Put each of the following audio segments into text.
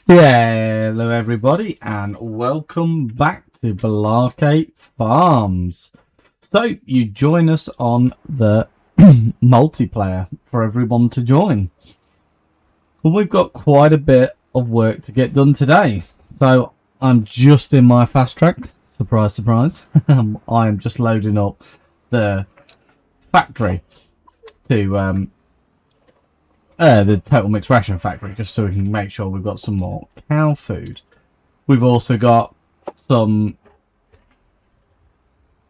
Hello everybody and welcome back to Pallegney Farms. So you join us on the multiplayer for everyone to join. Well, we've got quite a bit of work to get done today. So I'm just in my fast track. Surprise, surprise. I'm just loading up the factory to the total mixed ration factory, just so we can make sure we've got some more cow food. We've also got some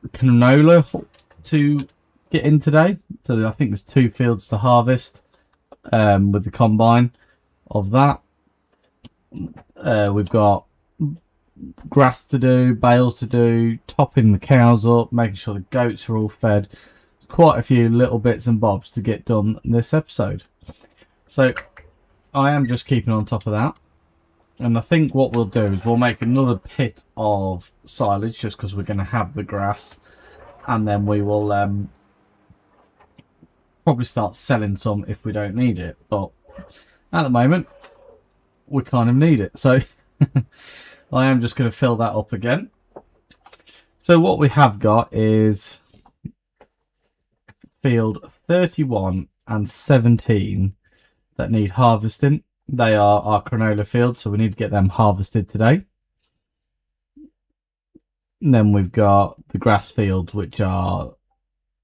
canola to get in today, so I think there's 2 fields to harvest with the combine of that. We've got grass to do, bales to do, topping the cows up, making sure the goats are all fed. Quite a few little bits and bobs to get done in this episode. So I am just keeping on top of that, and I think what we'll do is we'll make another pit of silage just because we're going to have the grass, and then we will probably start selling some if we don't need it, but at the moment we kind of need it, so I am just going to fill that up again. So what we have got is field 31 and 17 that need harvesting. They are our canola fields, so we need to get them harvested today. And then we've got the grass fields, which are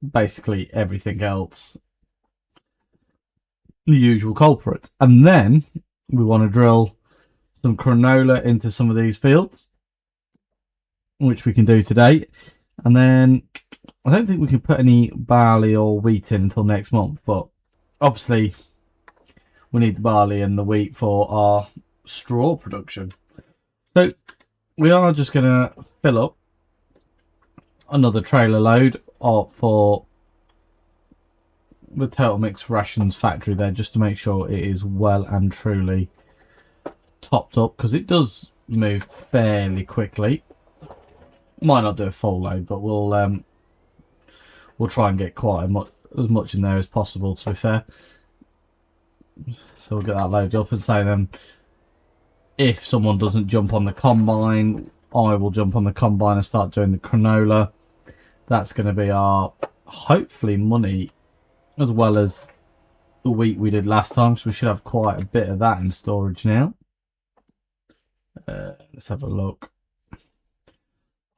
basically everything else, the usual culprit. And then we want to drill some canola into some of these fields, which we can do today. And then I don't think we can put any barley or wheat in until next month, but obviously we need the barley and the wheat for our straw production. So we are just going to fill up another trailer load for the total mixed rations factory there, just to make sure it is well and truly topped up, because it does move fairly quickly. Might not do a full load, but we'll try and get quite as much in there as possible, to be fair. So we'll get that loaded up, and say then if someone doesn't jump on the combine, I will jump on the combine and start doing the canola. That's going to be our, hopefully, money as well as the wheat we did last time, so we should have quite a bit of that in storage now. Let's have a look.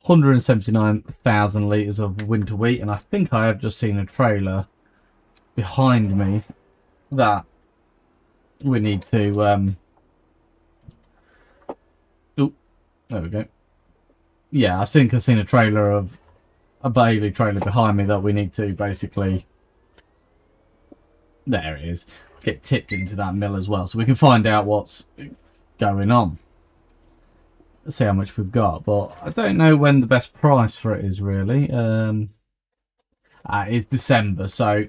179,000 litres of winter wheat, and I think I have just seen a trailer behind me that we need to oh, there we go. Yeah, I think I've seen a trailer of a Bailey trailer behind me that we need to basically, there it is, get tipped into that mill as well, so we can find out what's going on. Let's see how much we've got, but I don't know when the best price for it is really. It's December, so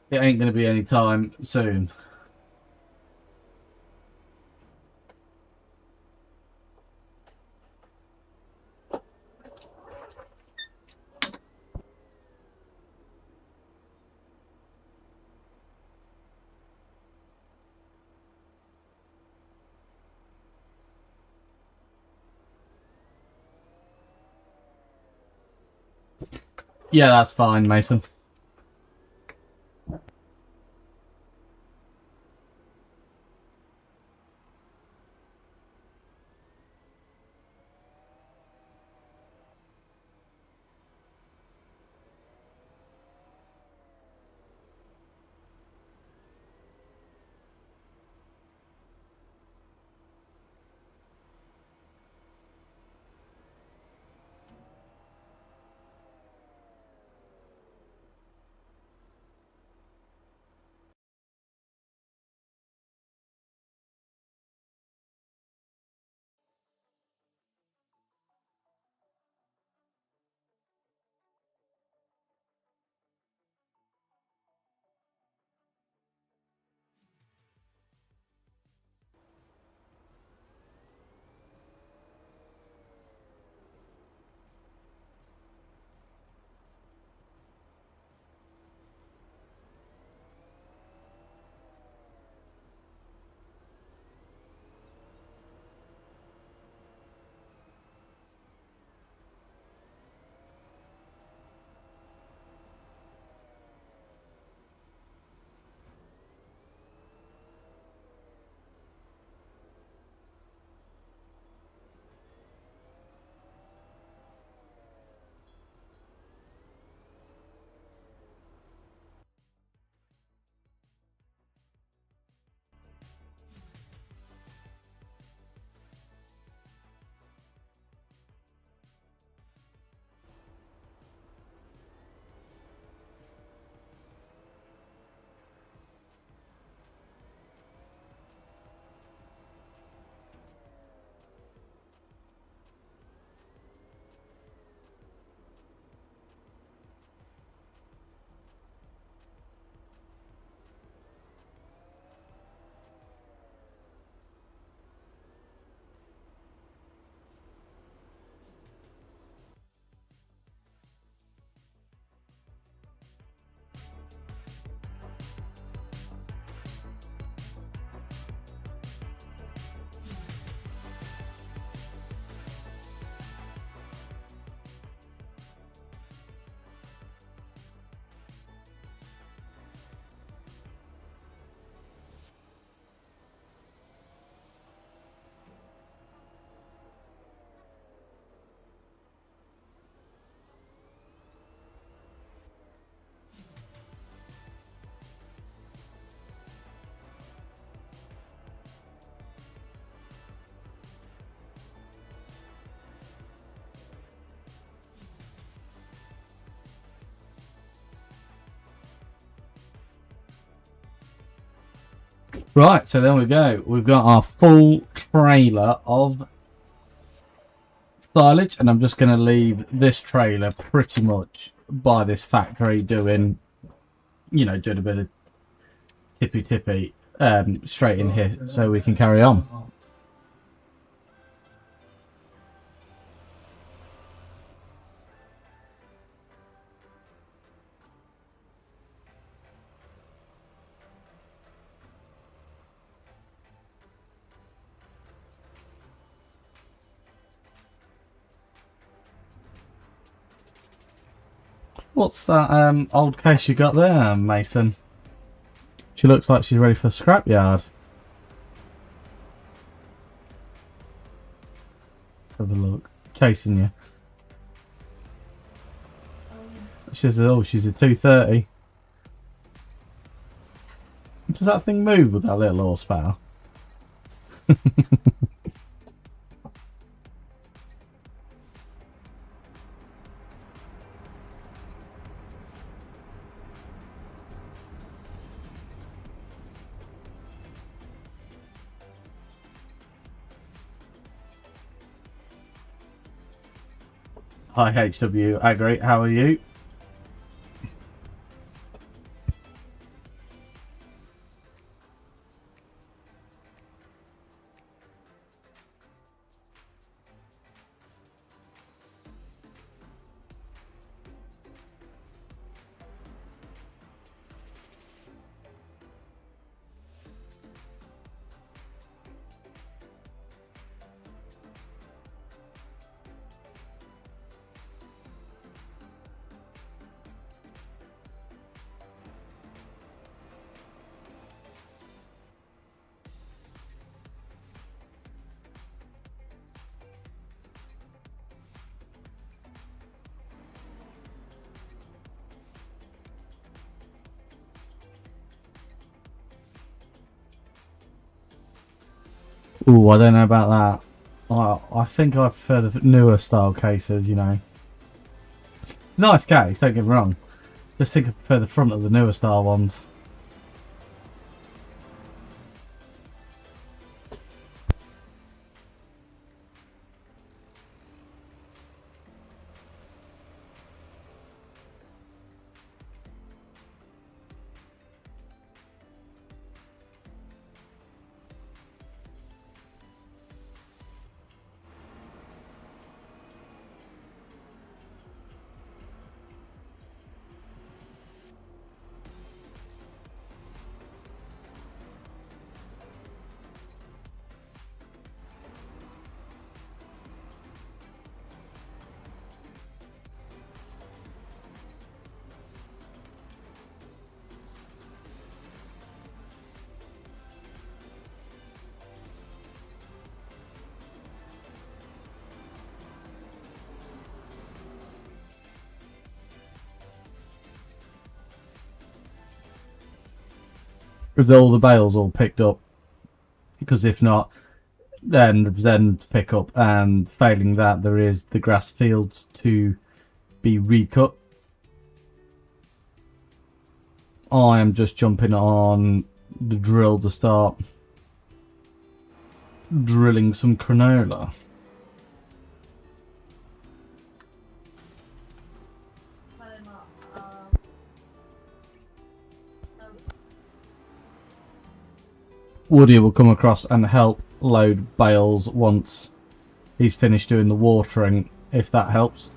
it ain't going to be any time soon. Yeah, that's fine, Mason. Right, so there we go. We've got our full trailer of silage, and I'm just going to leave this trailer pretty much by this factory doing, you know, doing a bit of tippy straight in here so we can carry on. What's that old case you got there, Mason? She looks like she's ready for the scrapyard. Let's have a look. Chasing you. She's a 230. Does that thing move with that little horsepower? Hi HW Agri, how are you? Ooh, I don't know about that. I think I prefer the newer style cases, you know. Nice case, don't get me wrong. Just think I prefer the front of the newer style ones. Is all the bales all picked up? Because if not, then to pick up, and failing that, there is the grass fields to be recut. I am just jumping on the drill to start drilling some canola. Woody will come across and help load bales once he's finished doing the watering, if that helps.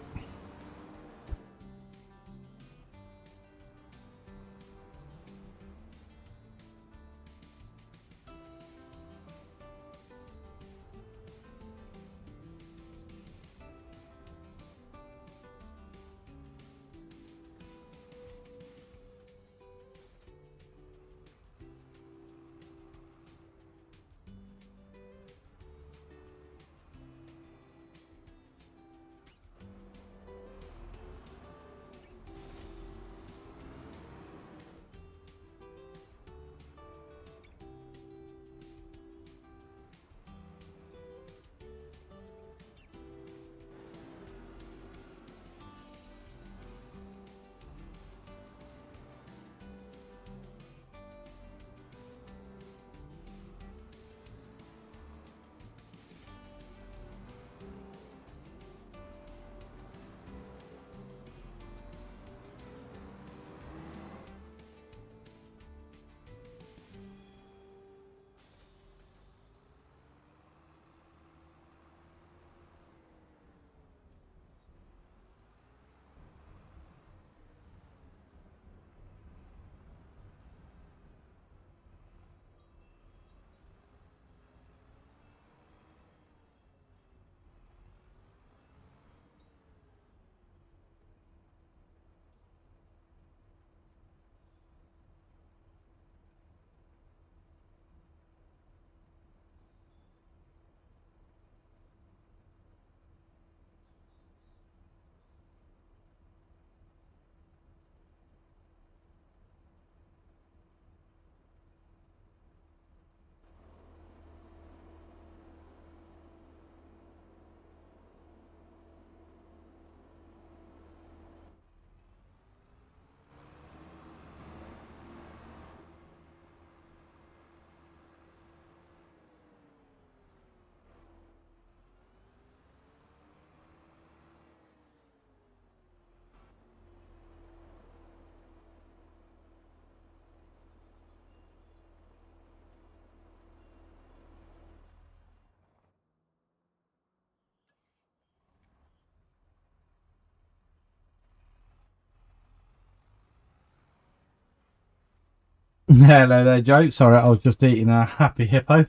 Hello there, Joe. Sorry, I was just eating a happy hippo.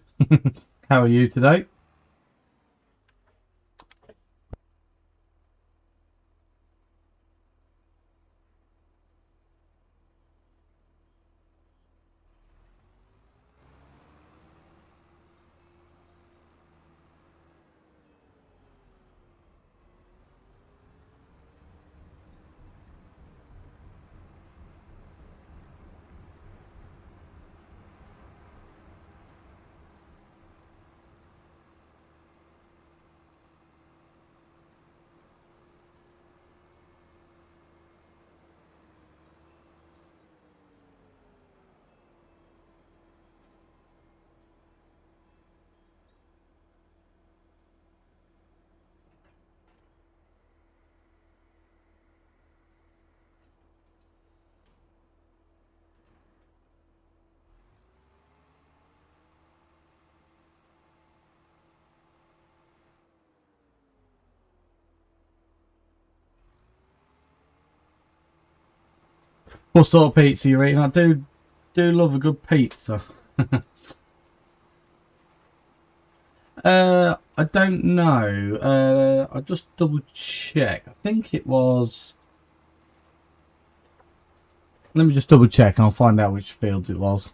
How are you today? What sort of pizza you're eating? I do love a good pizza. I don't know. I just double check. I think it was. Let me just double check and I'll find out which fields it was.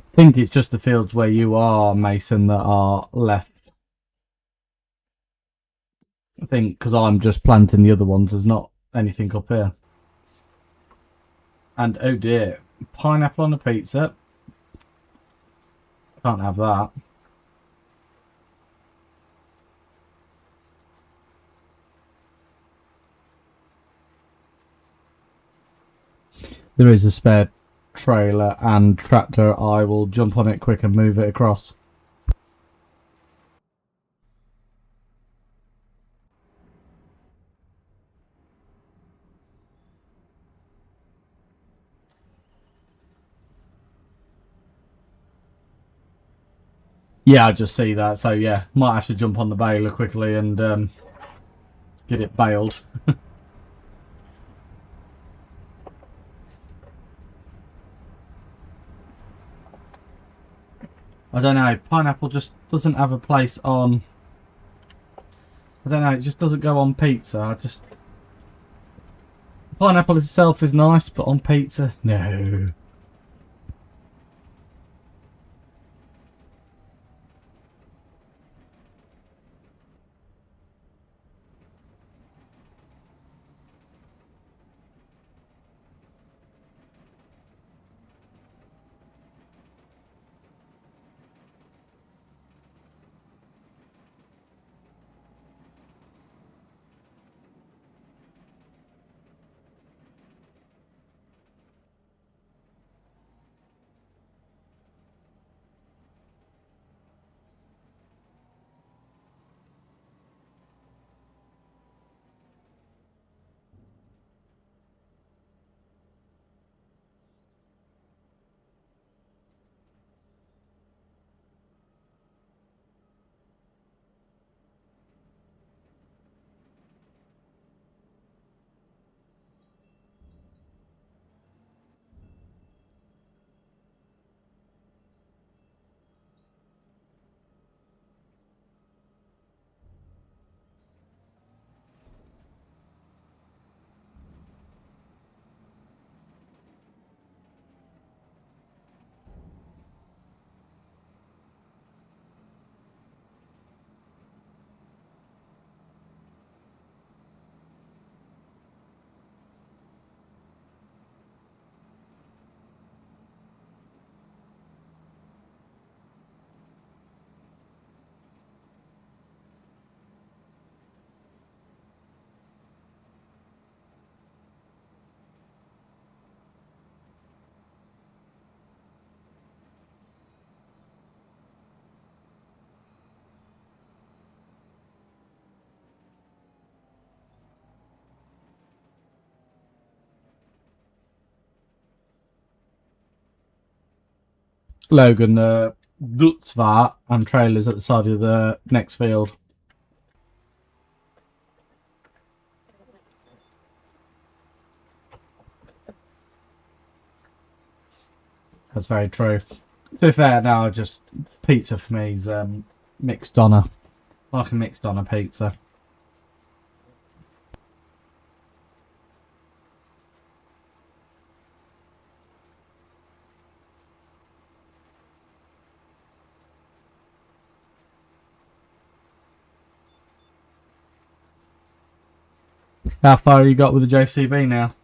I think it's just the fields where you are, Mason, that are left. I think because I'm just planting the other ones, there's not anything up here. And oh dear, pineapple on a pizza. Can't have that. There is a spare trailer and tractor. I will jump on it quick and move it across. Yeah, I just see that. So yeah, might have to jump on the baler quickly and get it baled. I don't know. Pineapple just doesn't have a place on. I don't know. It just doesn't go on pizza. Pineapple itself is nice, but on pizza, no. Logan, the Dutzvar and trailers at the side of the next field. That's very true. To be fair, now just pizza for me is mixed doner. Like a mixed doner pizza. How far you got with the JCB now?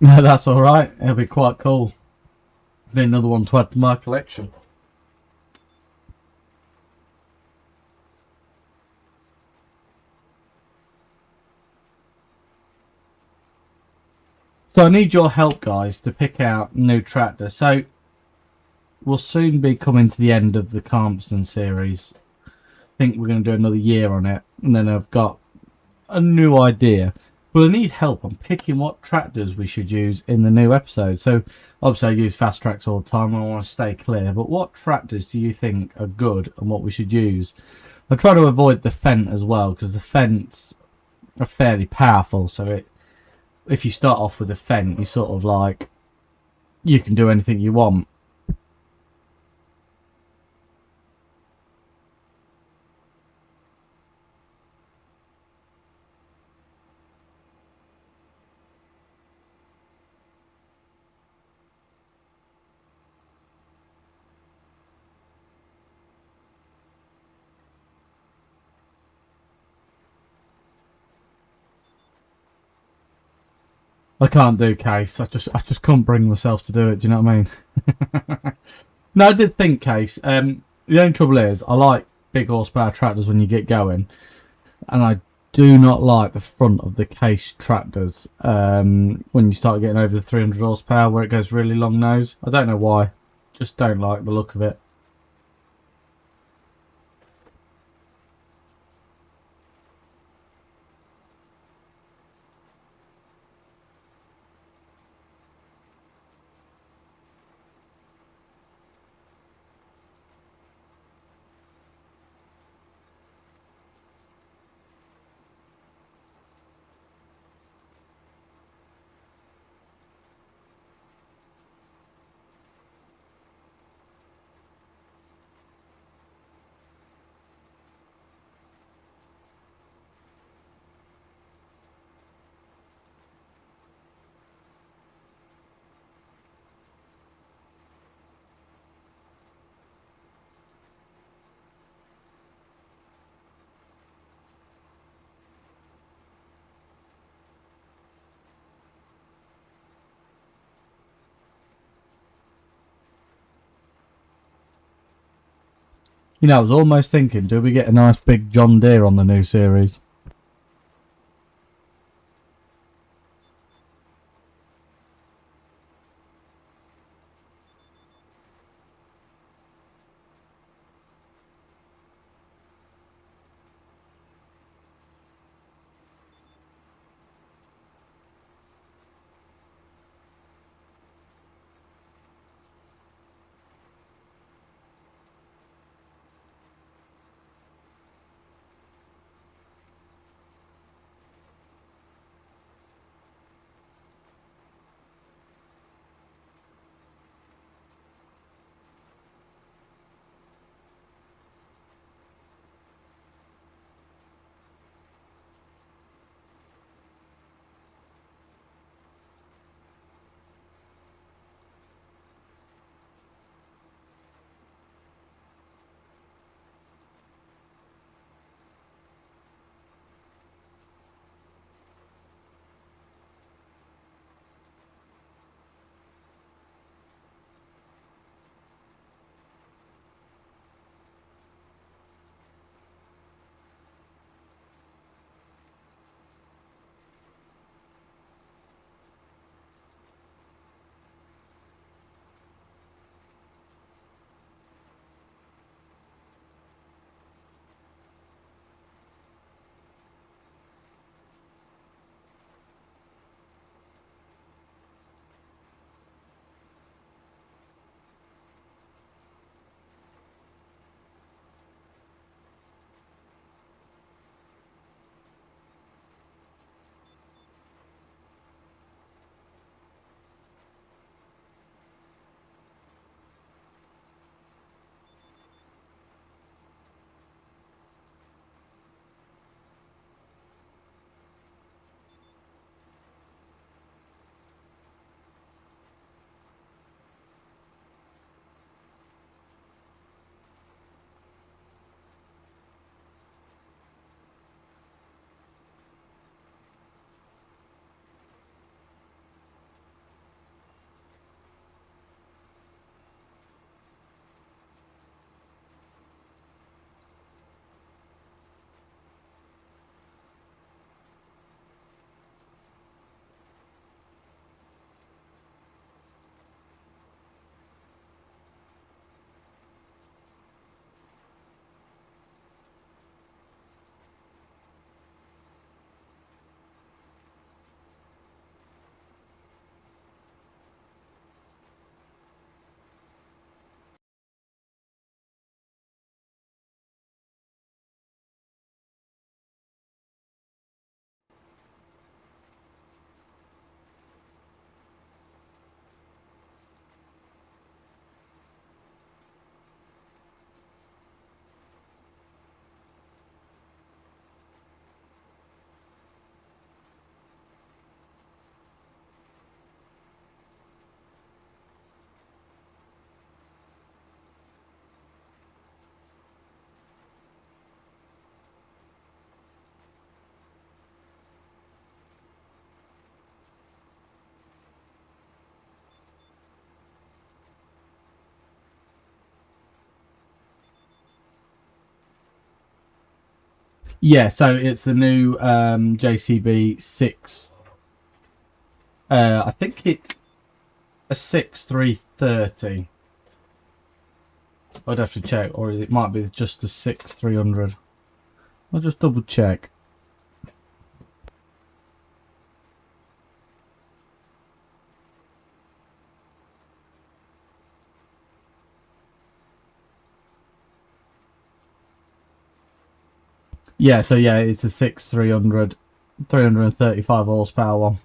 No, that's all right. It'll be quite cool. Be another one to add to my collection. So I need your help, guys, to pick out new tractors. So we'll soon be coming to the end of the Calmston series. I think we're going to do another year on it, and then I've got a new idea. But I need help on picking what tractors we should use in the new episode. So obviously I use fast tracks all the time and I want to stay clear. But what tractors do you think are good and what we should use? I try to avoid the Fent as well, because the Fents are fairly powerful. So if you start off with a Fent, you sort of like, you can do anything you want. I can't do case. I just couldn't bring myself to do it. Do you know what I mean? No, I did think case. The only trouble is, I like big horsepower tractors when you get going, and I do not like the front of the case tractors when you start getting over the 300 horsepower, where it goes really long nose. I don't know why. Just don't like the look of it. You know, I was almost thinking, do we get a nice big John Deere on the new series? Yeah, so it's the new JCB 6. I think it's a 6330. I'd have to check, or it might be just a 6300. I'll just double check. Yeah, so yeah, it's a 6300, 335 horsepower one.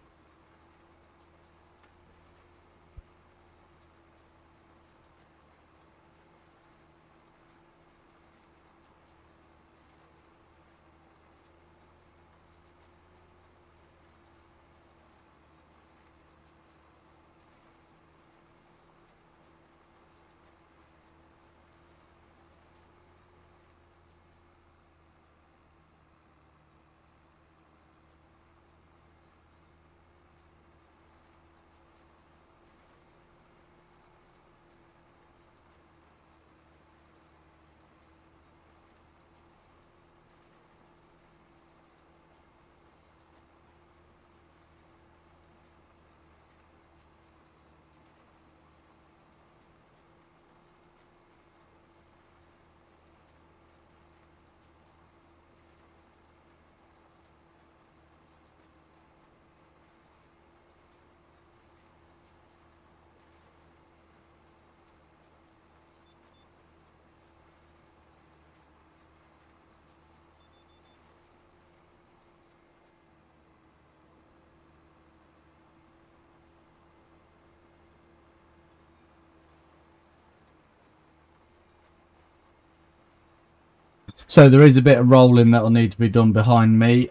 So there is a bit of rolling that will need to be done behind me.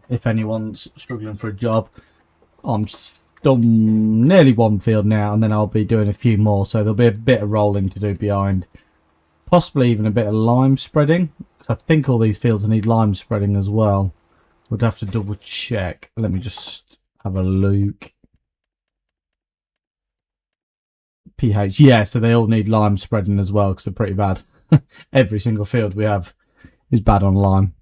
If anyone's struggling for a job, I'm done nearly one field now, and then I'll be doing a few more. So there'll be a bit of rolling to do behind, possibly even a bit of lime spreading, because I think all these fields need lime spreading as well. Would have to double check. Let me just have a look. pH, yeah, so they all need lime spreading as well because they're pretty bad. Every single field we have is bad on lime.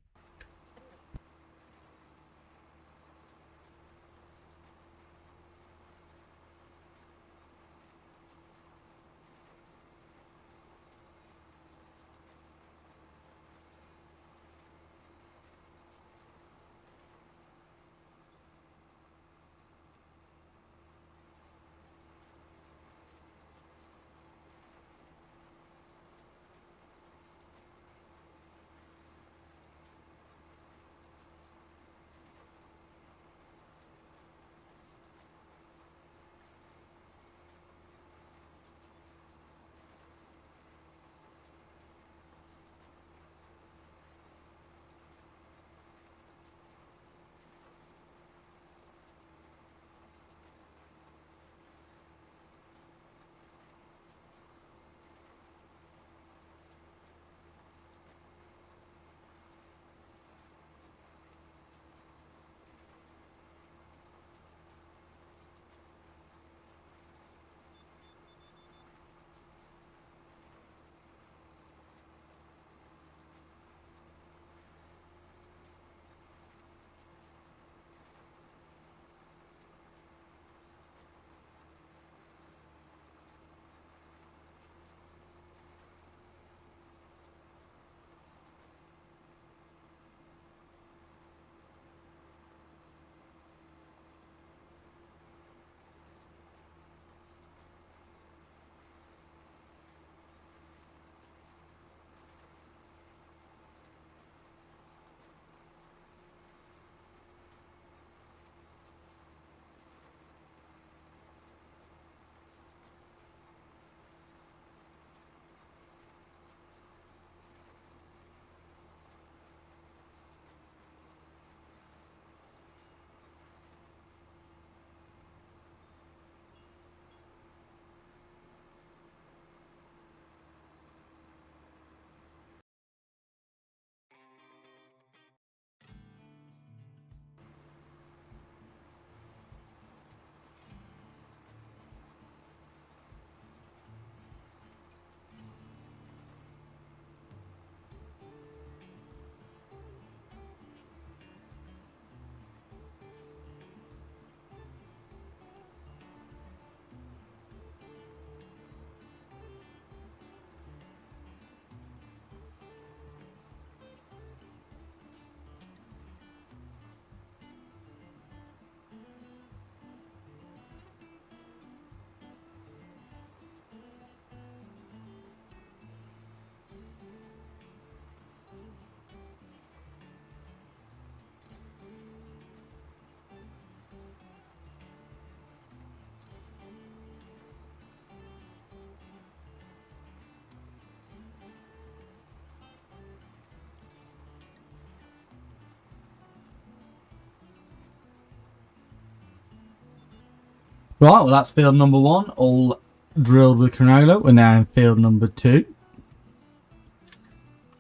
Right, well that's field number 1, all drilled with canola. We're now in field number 2.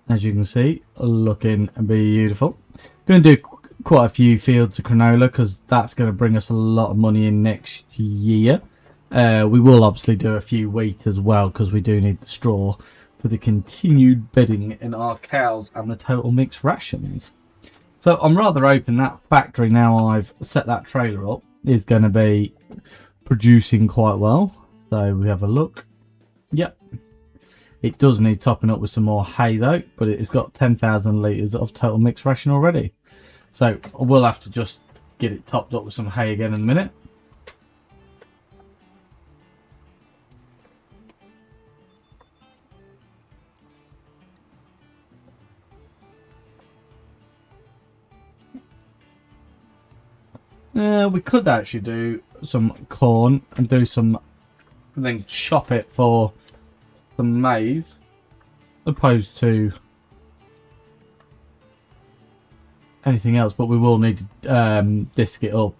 As you can see, looking beautiful. Going to do quite a few fields of canola because that's going to bring us a lot of money in next year. We will obviously do a few wheat as well because we do need the straw for the continued bedding in our cows and the total mixed rations. So I'm rather hoping that factory, now I've set that trailer up, is going to be producing quite well. So we have a look. Yep. It does need topping up with some more hay though, but it's got 10,000 litres of total mixed ration already. So we'll have to just get it topped up with some hay again in a minute. We could actually do some corn and do some, and then chop it for some maize, opposed to anything else. But we will need to disc it up.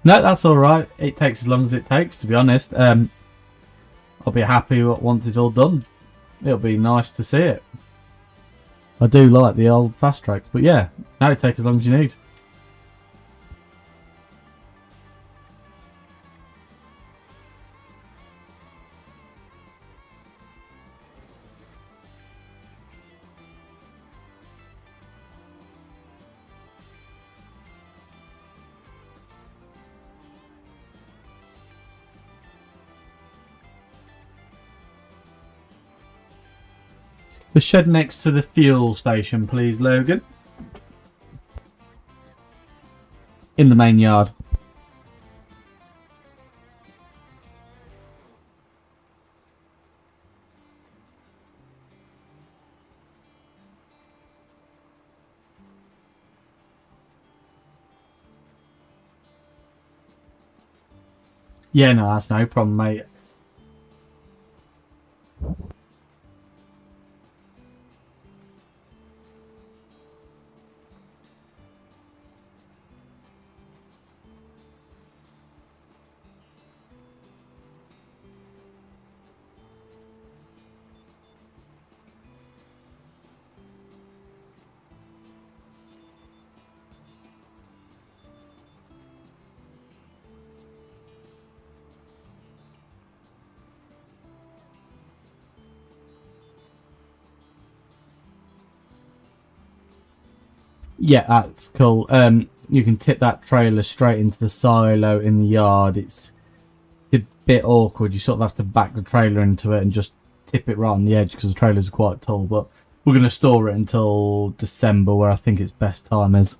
No, that's all right. It takes as long as it takes, to be honest. I'll be happy once it's all done. It'll be nice to see it. I do like the old fast tracks, but yeah, now it takes as long as you need. The shed next to the fuel station, please, Logan. In the main yard. Yeah, no, that's no problem, mate. Yeah, that's cool. You can tip that trailer straight into the silo in the yard. It's a bit awkward. You sort of have to back the trailer into it and just tip it right on the edge because the trailers are quite tall. But we're going to store it until December, where I think its best time is.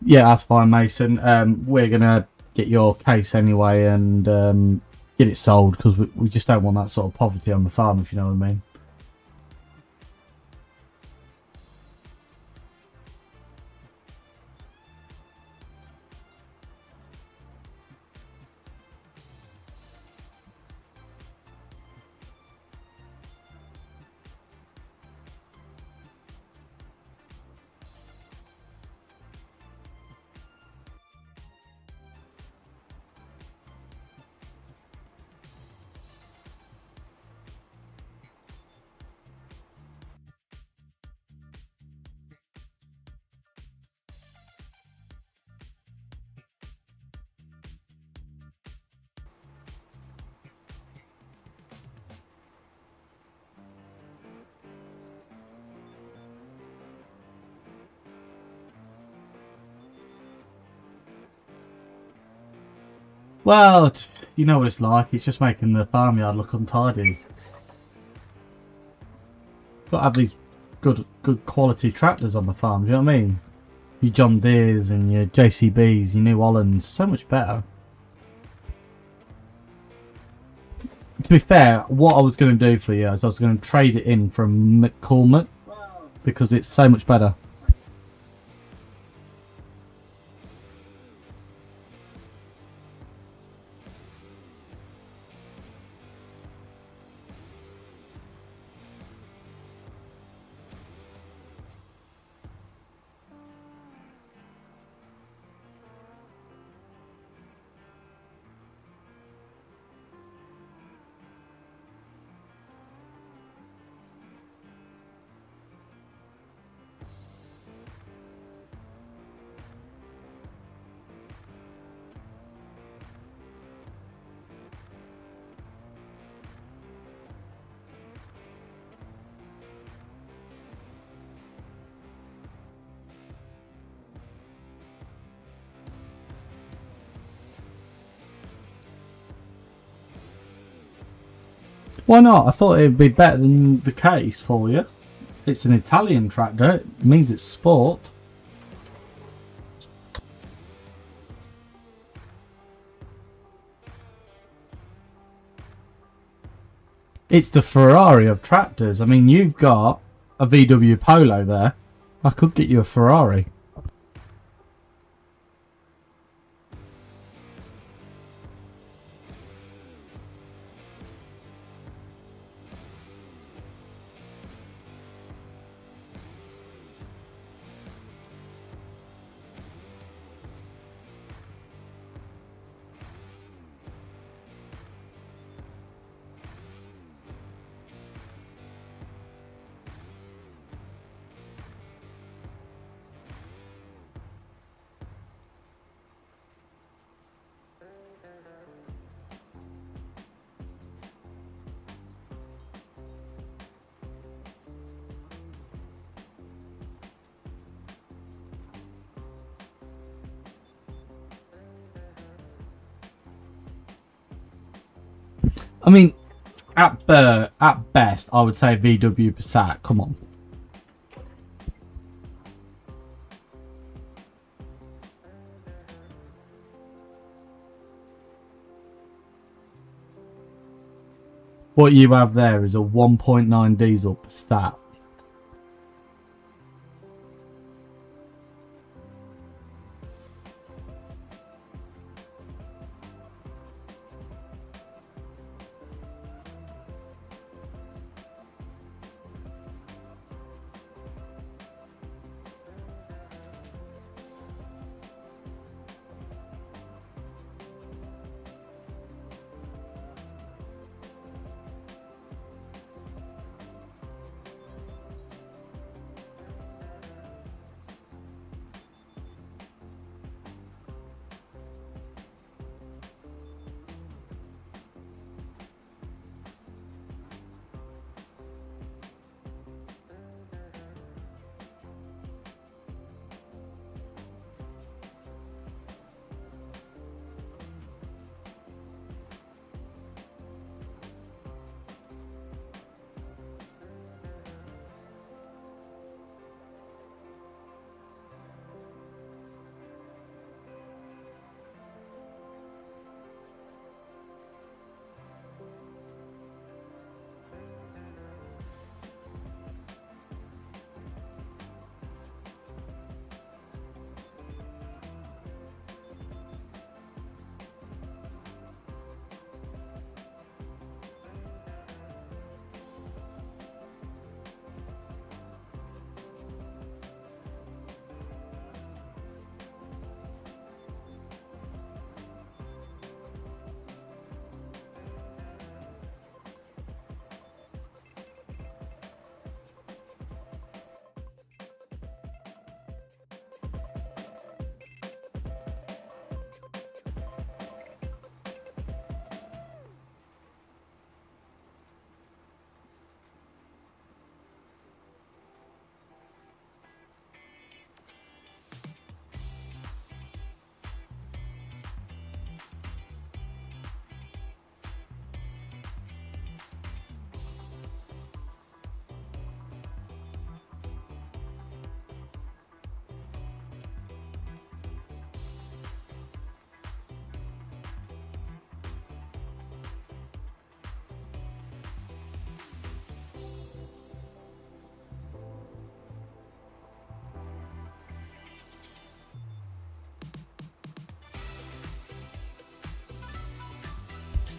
Yeah, that's fine, Mason. We're gonna get your case anyway and get it sold because we just don't want that sort of poverty on the farm, if you know what I mean. Well, you know what it's like. It's just making the farmyard look untidy. Got to have these good quality tractors on the farm. Do you know what I mean? Your John Deeres and your JCBs, your New Hollands, so much better. To be fair, what I was going to do for you is I was going to trade it in from McCormick because it's so much better. Why not? I thought it'd be better than the case for you. It's an Italian tractor. It means it's sport. It's the Ferrari of tractors. I mean, you've got a VW Polo there. I could get you a Ferrari. I mean, at best, I would say VW Passat. Come on. What you have there is a 1.9 diesel Passat.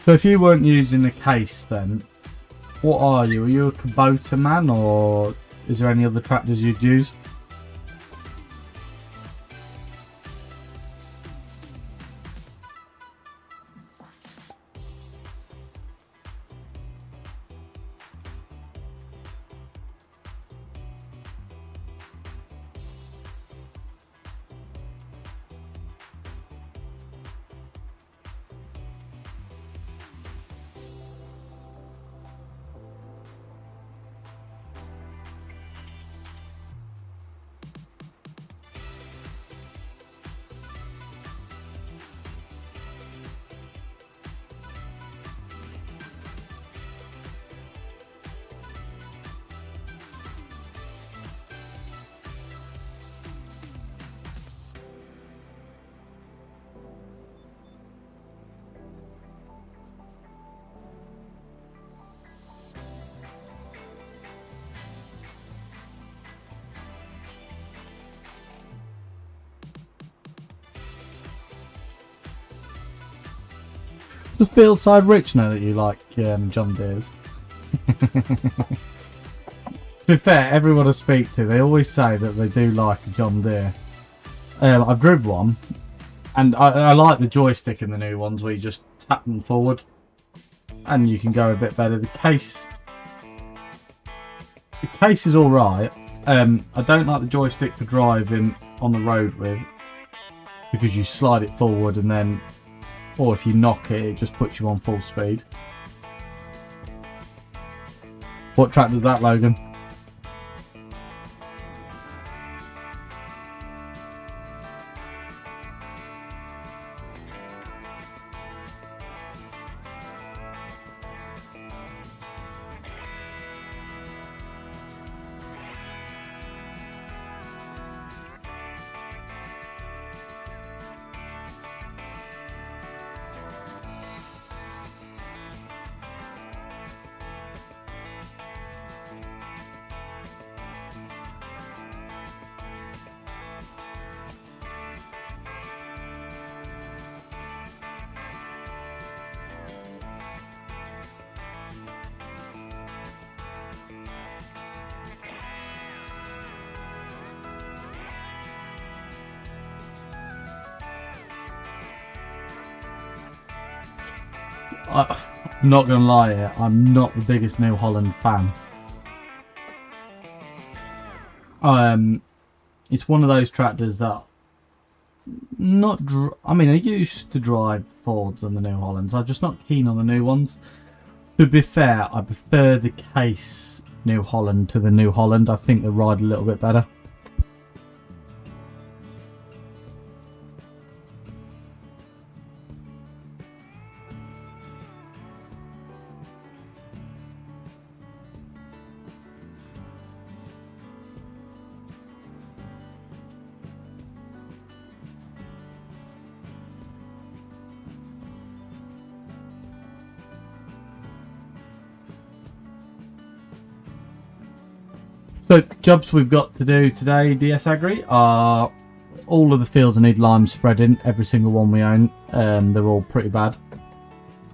So if you weren't using a case then, what are you? Are you a Kubota man, or is there any other tractors you'd use? Does Fieldside Rich know that you like John Deere's? To be fair, everyone I speak to, they always say that they do like a John Deere. I've driven one, and I like the joystick in the new ones where you just tap them forward, and you can go a bit better. The case is all right. I don't like the joystick for driving on the road with, because you slide it forward and then, or if you knock it, it just puts you on full speed. What track does that, Logan? I'm not going to lie here, I'm not the biggest New Holland fan. It's one of those tractors that I mean, I used to drive Fords and the New Hollands. I'm just not keen on the new ones. To be fair, I prefer the case New Holland to the New Holland. I think they ride a little bit better. So, jobs we've got to do today, DS Agri, are all of the fields that need lime spreading, every single one we own. They're all pretty bad.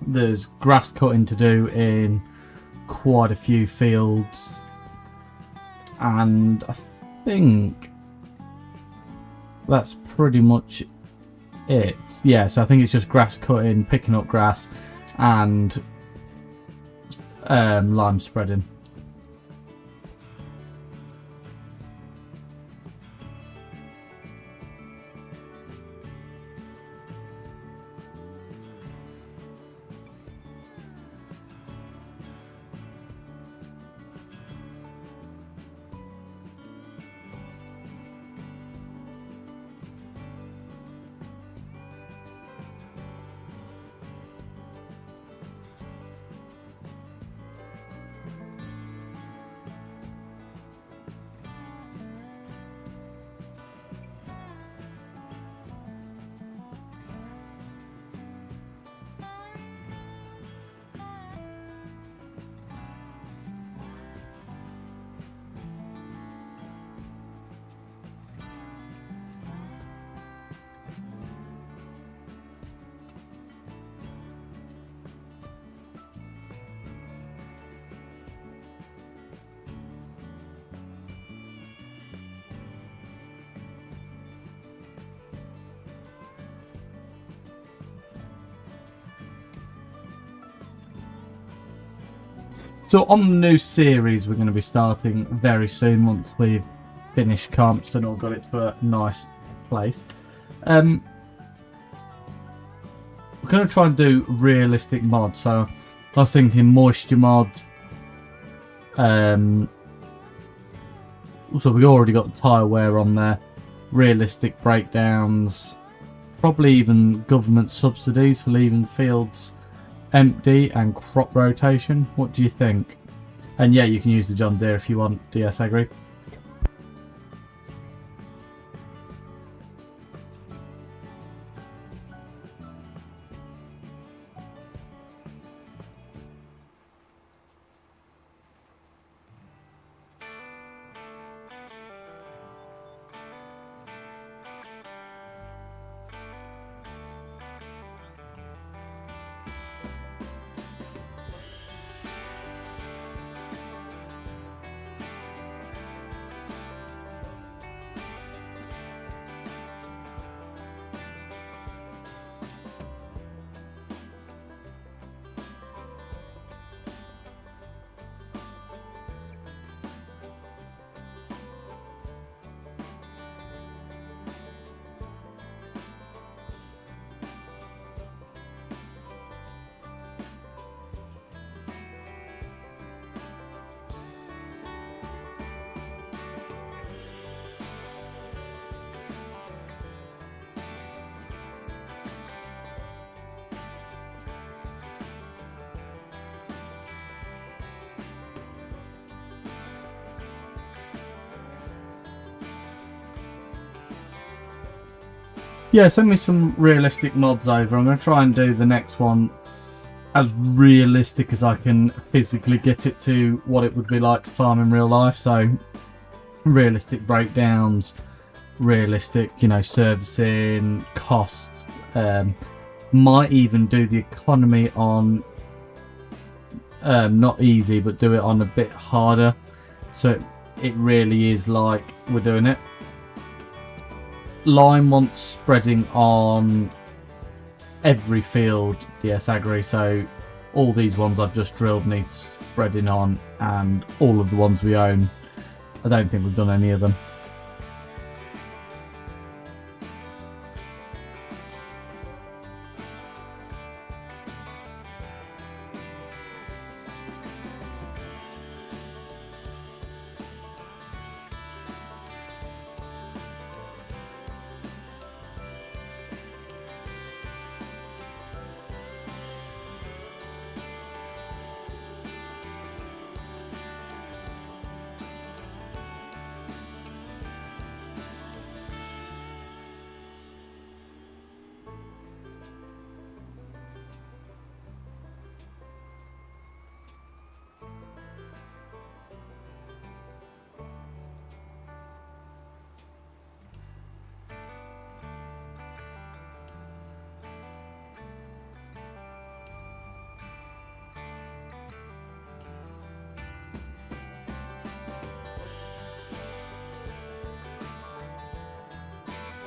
There's grass cutting to do in quite a few fields. And I think that's pretty much it. Yeah, so I think it's just grass cutting, picking up grass, and lime spreading. So on the new series we're going to be starting very soon once we've finished Campston or got it to a nice place. We're going to try and do realistic mods. So I was thinking moisture mods. So we already got the tyre wear on there. Realistic breakdowns. Probably even government subsidies for leaving fields empty, and crop rotation. What do you think? And yeah, you can use the John Deere if you want, DS Agri. Yeah, send me some realistic mods over. I'm going to try and do the next one as realistic as I can physically get it to what it would be like to farm in real life. So realistic breakdowns, realistic, you know, servicing, costs. Might even do the economy on not easy, but do it on a bit harder, so it really is like we're doing it. Lime wants spreading on every field, DS Agri, so all these ones I've just drilled need spreading on, and all of the ones we own, I don't think we've done any of them.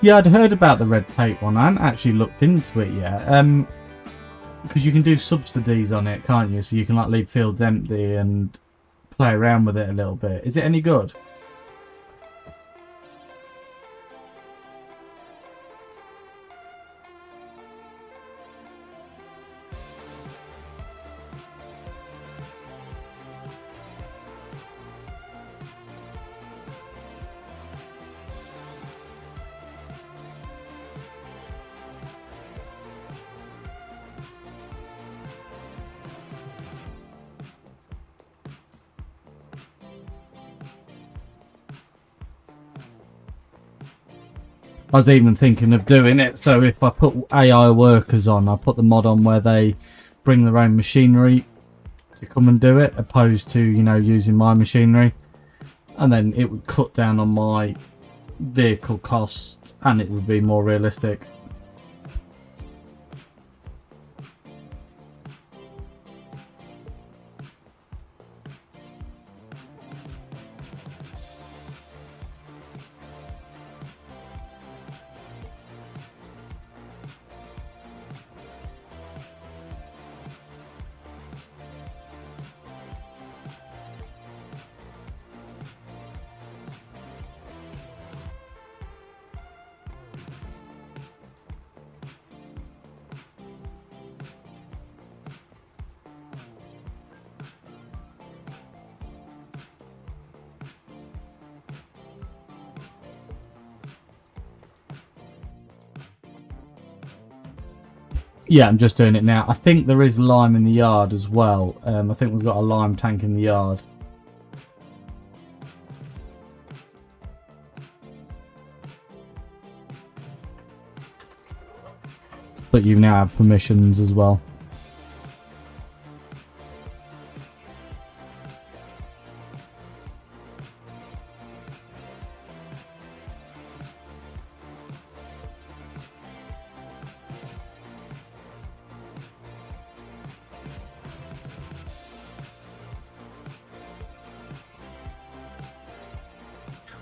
Yeah, I'd heard about the red tape one. I hadn't actually looked into it yet. Because you can do subsidies on it, can't you? So you can like leave fields empty and play around with it a little bit. Is it any good? I was even thinking of doing it, so if I put AI workers on, I put the mod on where they bring their own machinery to come and do it, opposed to, you know, using my machinery. And then it would cut down on my vehicle costs and it would be more realistic. Yeah, I'm just doing it now. I think there is lime in the yard as well. I think we've got a lime tank in the yard. But you now have permissions as well.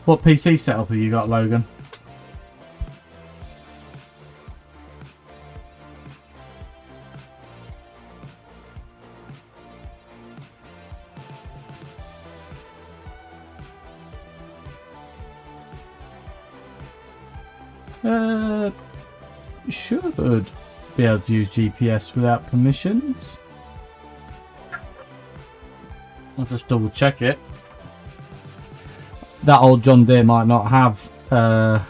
What PC setup have you got, Logan? You should be able to use GPS without permissions. I'll just double check it. That old John Deere might not have well,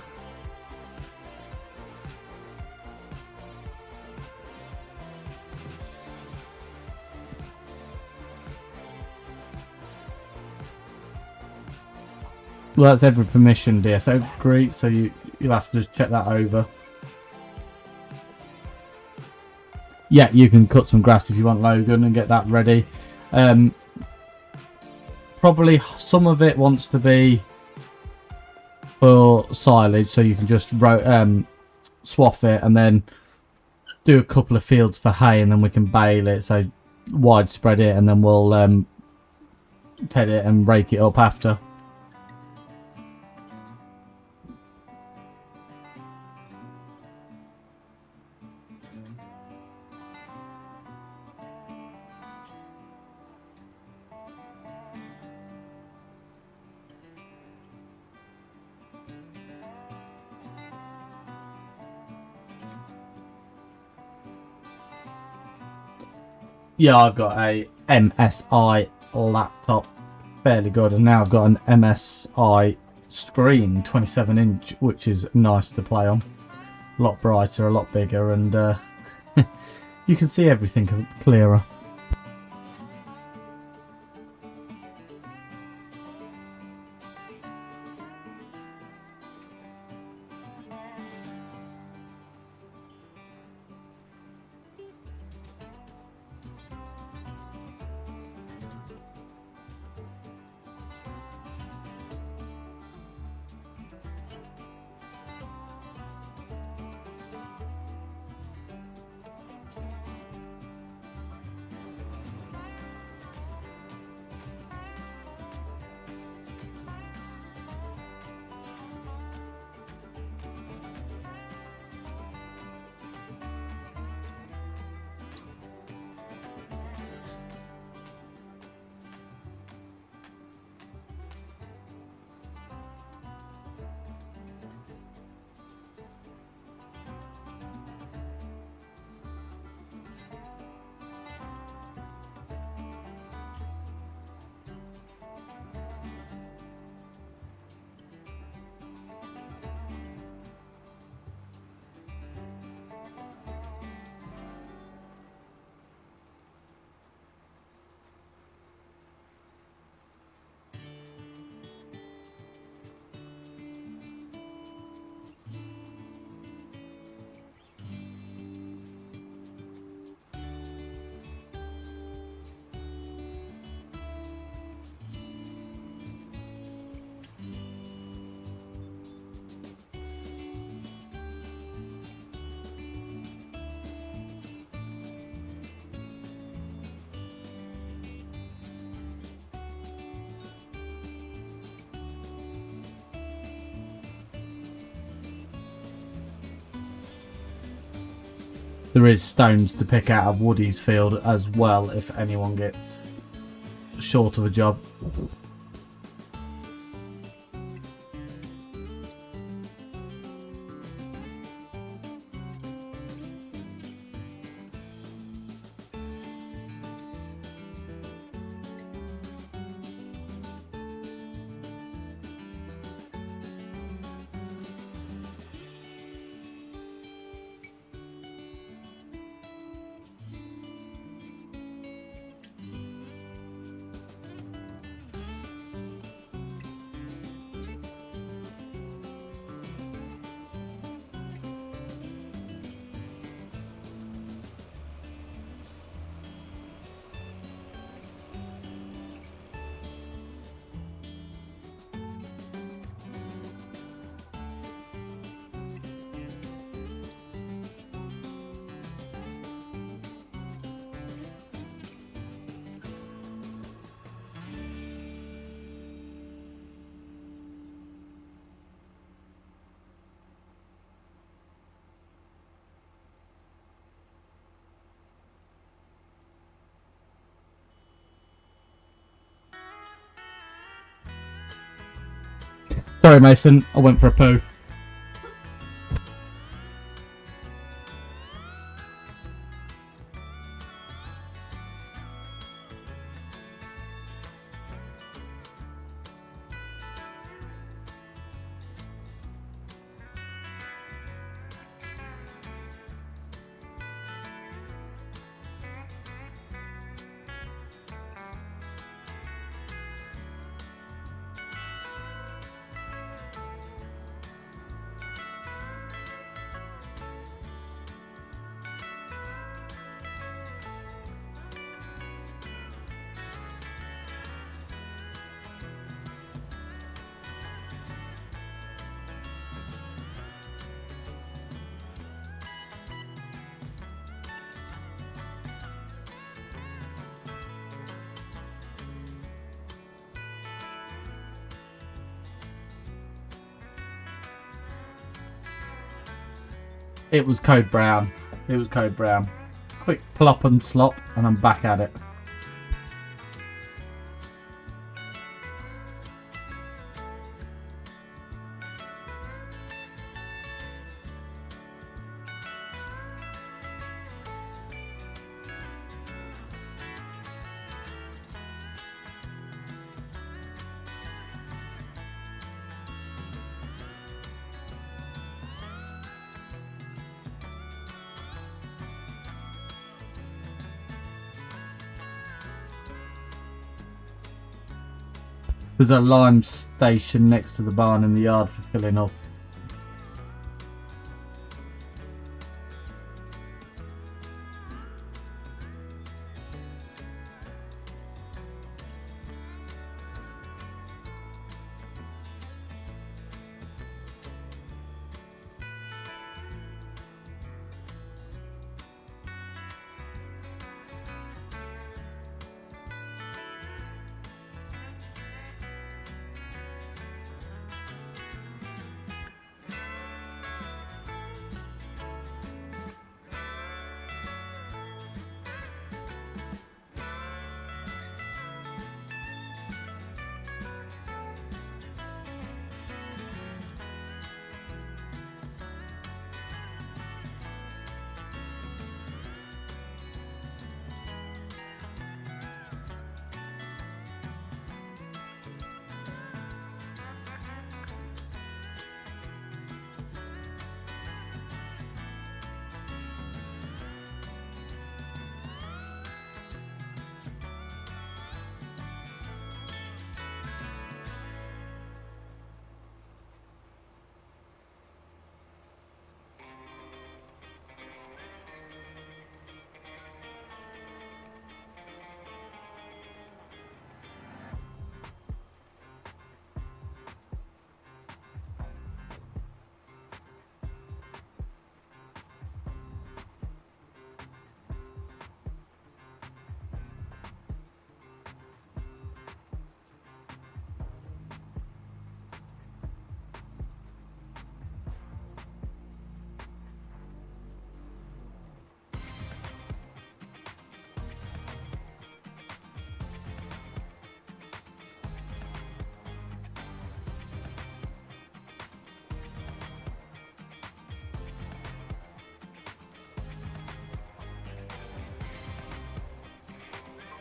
that's every permission, dear. So great. So you'll have to just check that over. yeah, you can cut some grass if you want, Logan, and get that ready. Probably some of it wants to be for silage, so you can just swath it and then do a couple of fields for hay, and then we can bale it, so widespread it, and then we'll ted it and rake it up after. Yeah, I've got a MSI laptop, fairly good, and now I've got an MSI screen, 27-inch, which is nice to play on. A lot brighter, a lot bigger, and you can see everything clearer. There is stones to pick out of Woody's field as well if anyone gets short of a job. Sorry, Mason, I went for a poo. It was code brown. It was code brown. Quick plop and slop, and I'm back at it. There's a lime station next to the barn in the yard for filling up.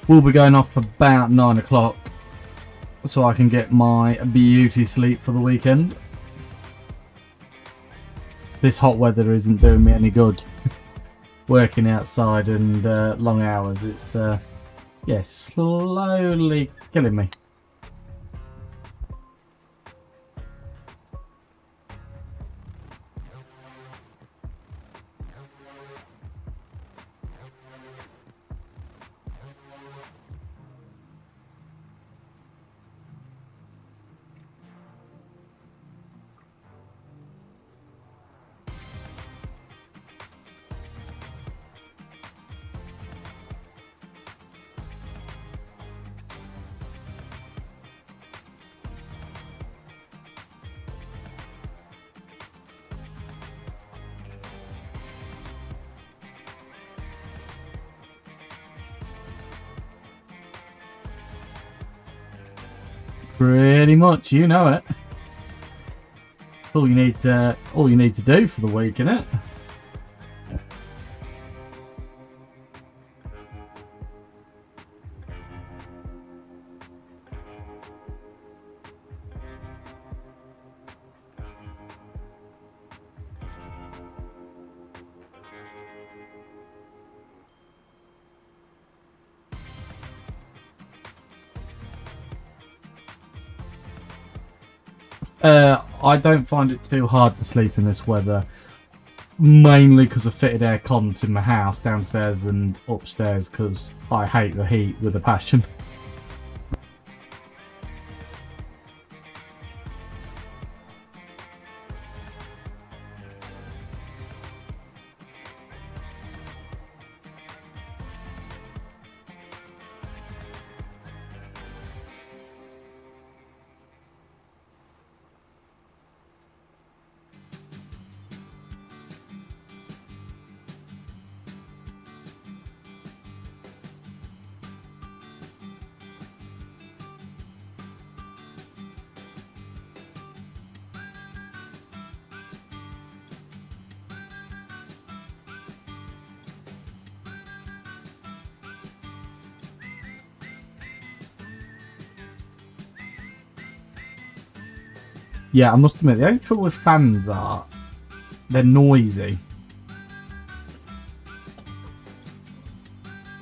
We'll be going off about 9 o'clock so I can get my beauty sleep for the weekend. This hot weather isn't doing me any good. Working outside and long hours, it's yeah, slowly killing me. Pretty much, you know it. All you need to do for the week, innit? I don't find it too hard to sleep in this weather, mainly because I fitted air cons in my house downstairs and upstairs because I hate the heat with a passion. Yeah, I must admit, the only trouble with fans are they're noisy.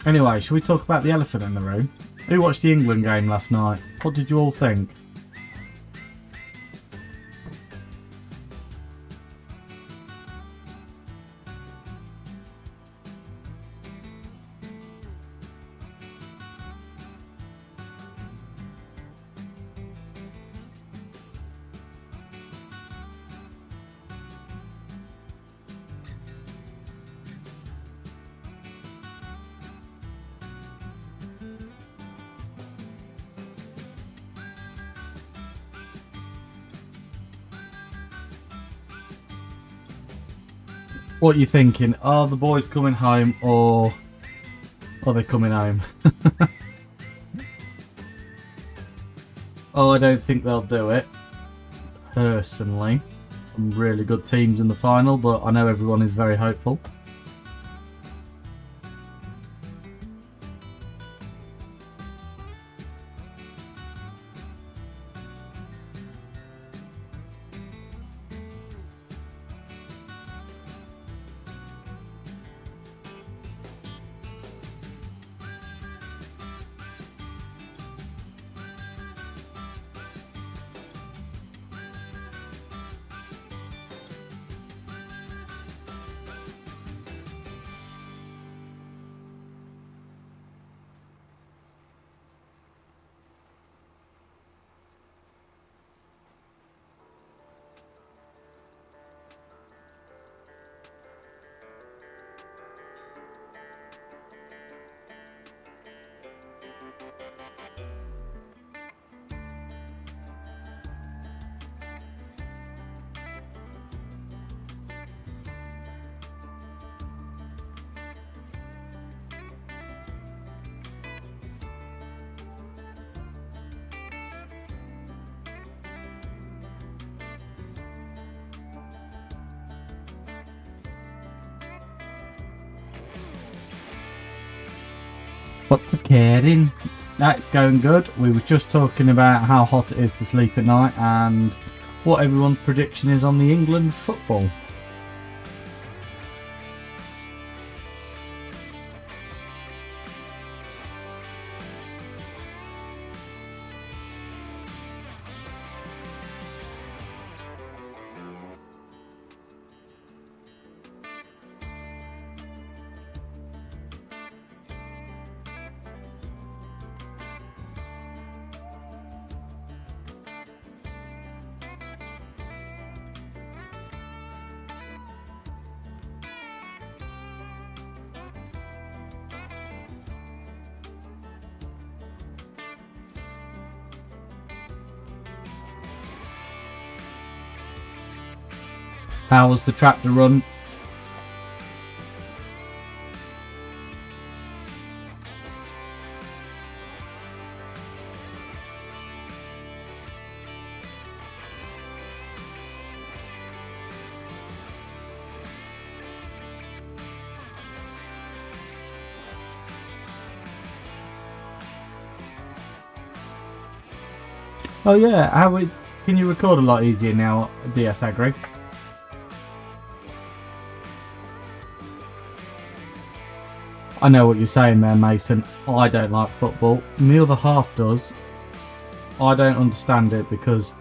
Anyway, should we talk about the elephant in the room? Who watched the England game last night? What did you all think? What are you thinking? Are the boys coming home or are they coming home? Oh, I don't think they'll do it. Personally. Some really good teams in the final, but I know everyone is very hopeful. What's occurring? That's going good. We were just talking about how hot it is to sleep at night and what everyone's prediction is on the England football. How was the tractor run? Oh yeah, can you record a lot easier now, DS Agri? I know what you're saying there, Mason. I don't like football. And the other half does. I don't understand it because,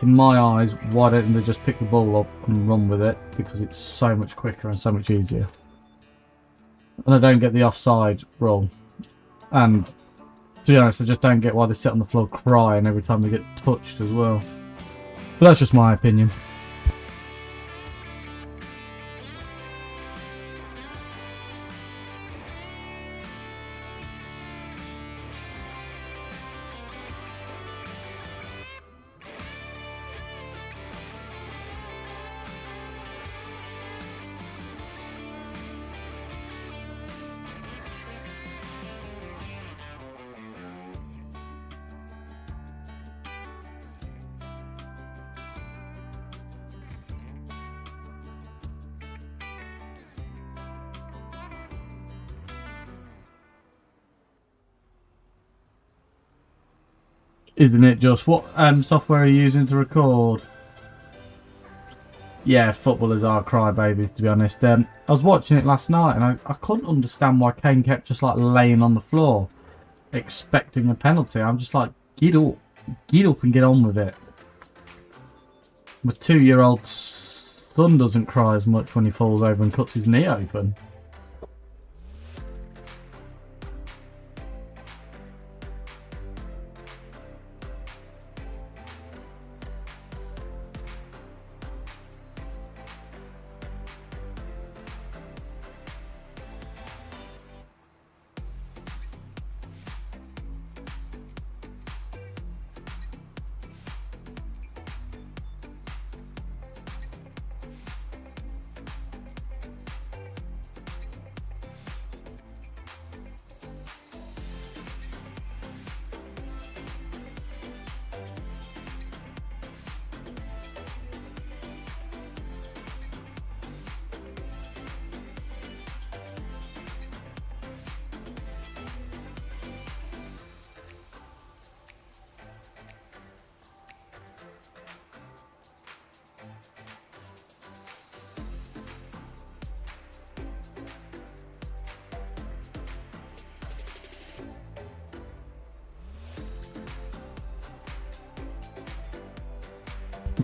in my eyes, why don't they just pick the ball up and run with it? Because it's so much quicker and so much easier. And I don't get the offside rule. And, to be honest, I just don't get why they sit on the floor crying every time they get touched as well. But that's just my opinion. Isn't it just? What software are you using to record? Yeah, footballers are crybabies, to be honest. I was watching it last night and I couldn't understand why Kane kept just like laying on the floor expecting a penalty. I'm just like, get up and get on with it. My 2-year-old son doesn't cry as much when he falls over and cuts his knee open.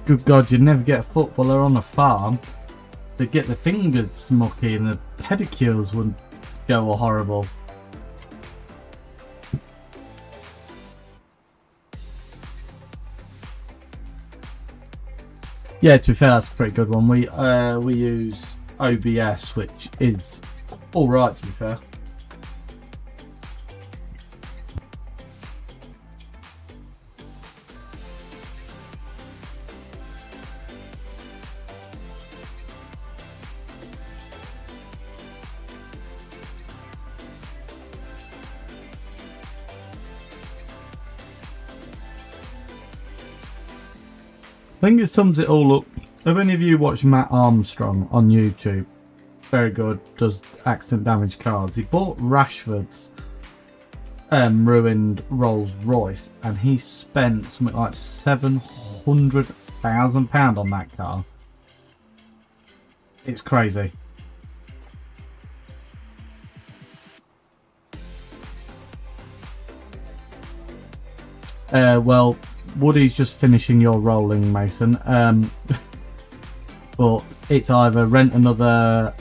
Good God, you'd never get a footballer on a farm. They'd get the fingers mucky and the pedicures would go horrible. Yeah, to be fair, that's a pretty good one. We use OBS, which is alright, to be fair. I think it sums it all up. Have any of you watched Matt Armstrong on YouTube? Very good, does accident damage cards. He bought Rashford's ruined Rolls Royce and he spent something like £700,000 on that car. It's crazy. Well, Woody's just finishing your rolling, Mason. But it's either rent another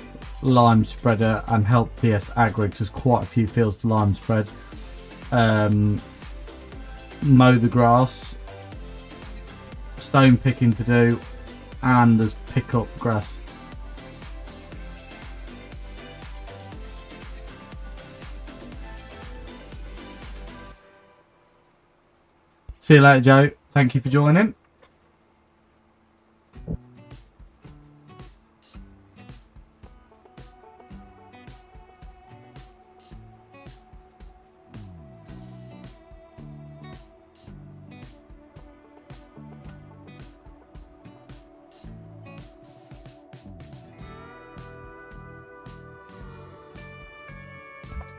lime spreader and help PS Agri, because there's quite a few fields to lime spread. Mow the grass, stone picking to do, and there's pick up grass. See you later, Joe. Thank you for joining.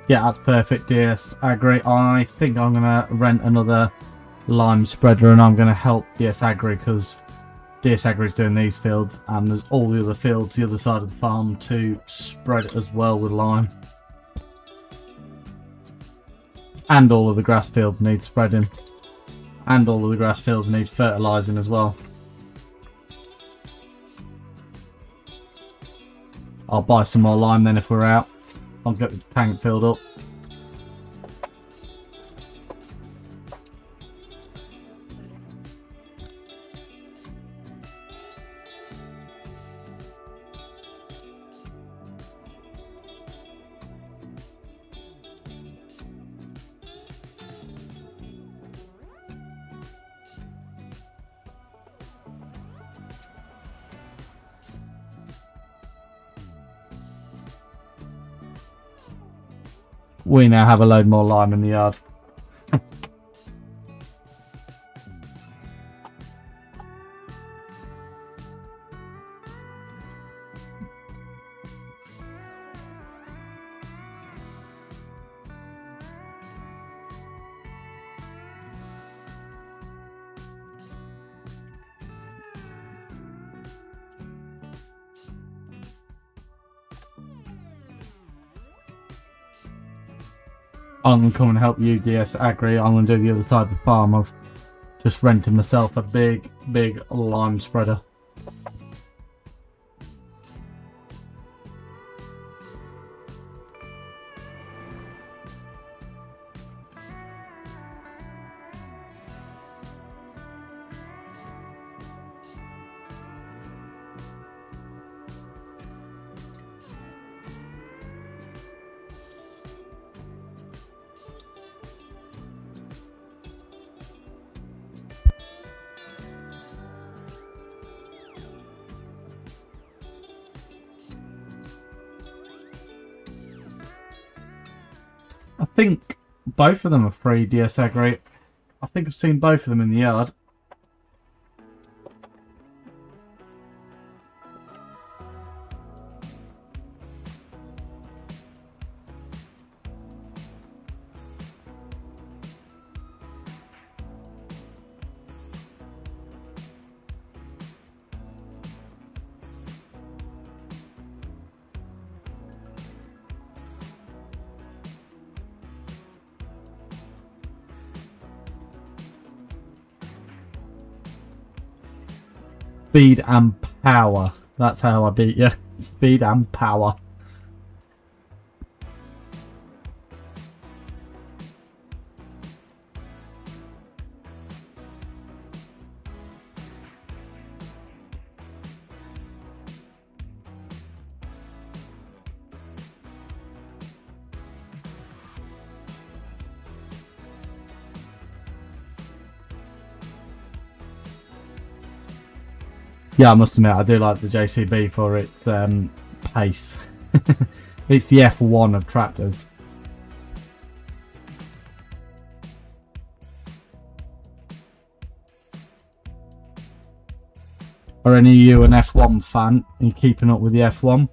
Yeah, that's perfect, DS Agri. I think I'm going to rent another lime spreader and I'm going to help DS Agri, because DS Agri is doing these fields and there's all the other fields the other side of the farm to spread as well with lime. And all of the grass fields need spreading. And all of the grass fields need fertilising as well. I'll buy some more lime then if we're out. I'll get the tank filled up. We now have a load more lime in the yard. I'm going to come and help you, DS Agri. I'm going to do the other side of the farm. I've just rented myself a big lime spreader. I think both of them are free, DS Agri. I think I've seen both of them in the yard. Speed and power. That's how I beat you. Speed and power. Yeah, I must admit, I do like the JCB for its pace. It's the F1 of tractors. Are any of you an F1 fan? Are you keeping up with the F1?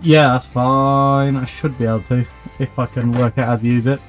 Yeah, that's fine. I should be able to, if I can work out how to use it.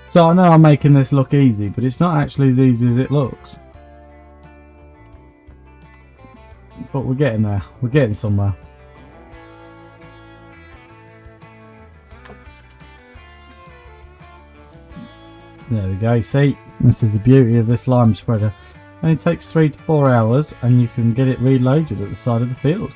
So I know I'm making this look easy, but it's not actually as easy as it looks. But we're getting there. We're getting somewhere. There we go. See, this is the beauty of this lime spreader. It only takes 3 to 4 hours and you can get it reloaded at the side of the field.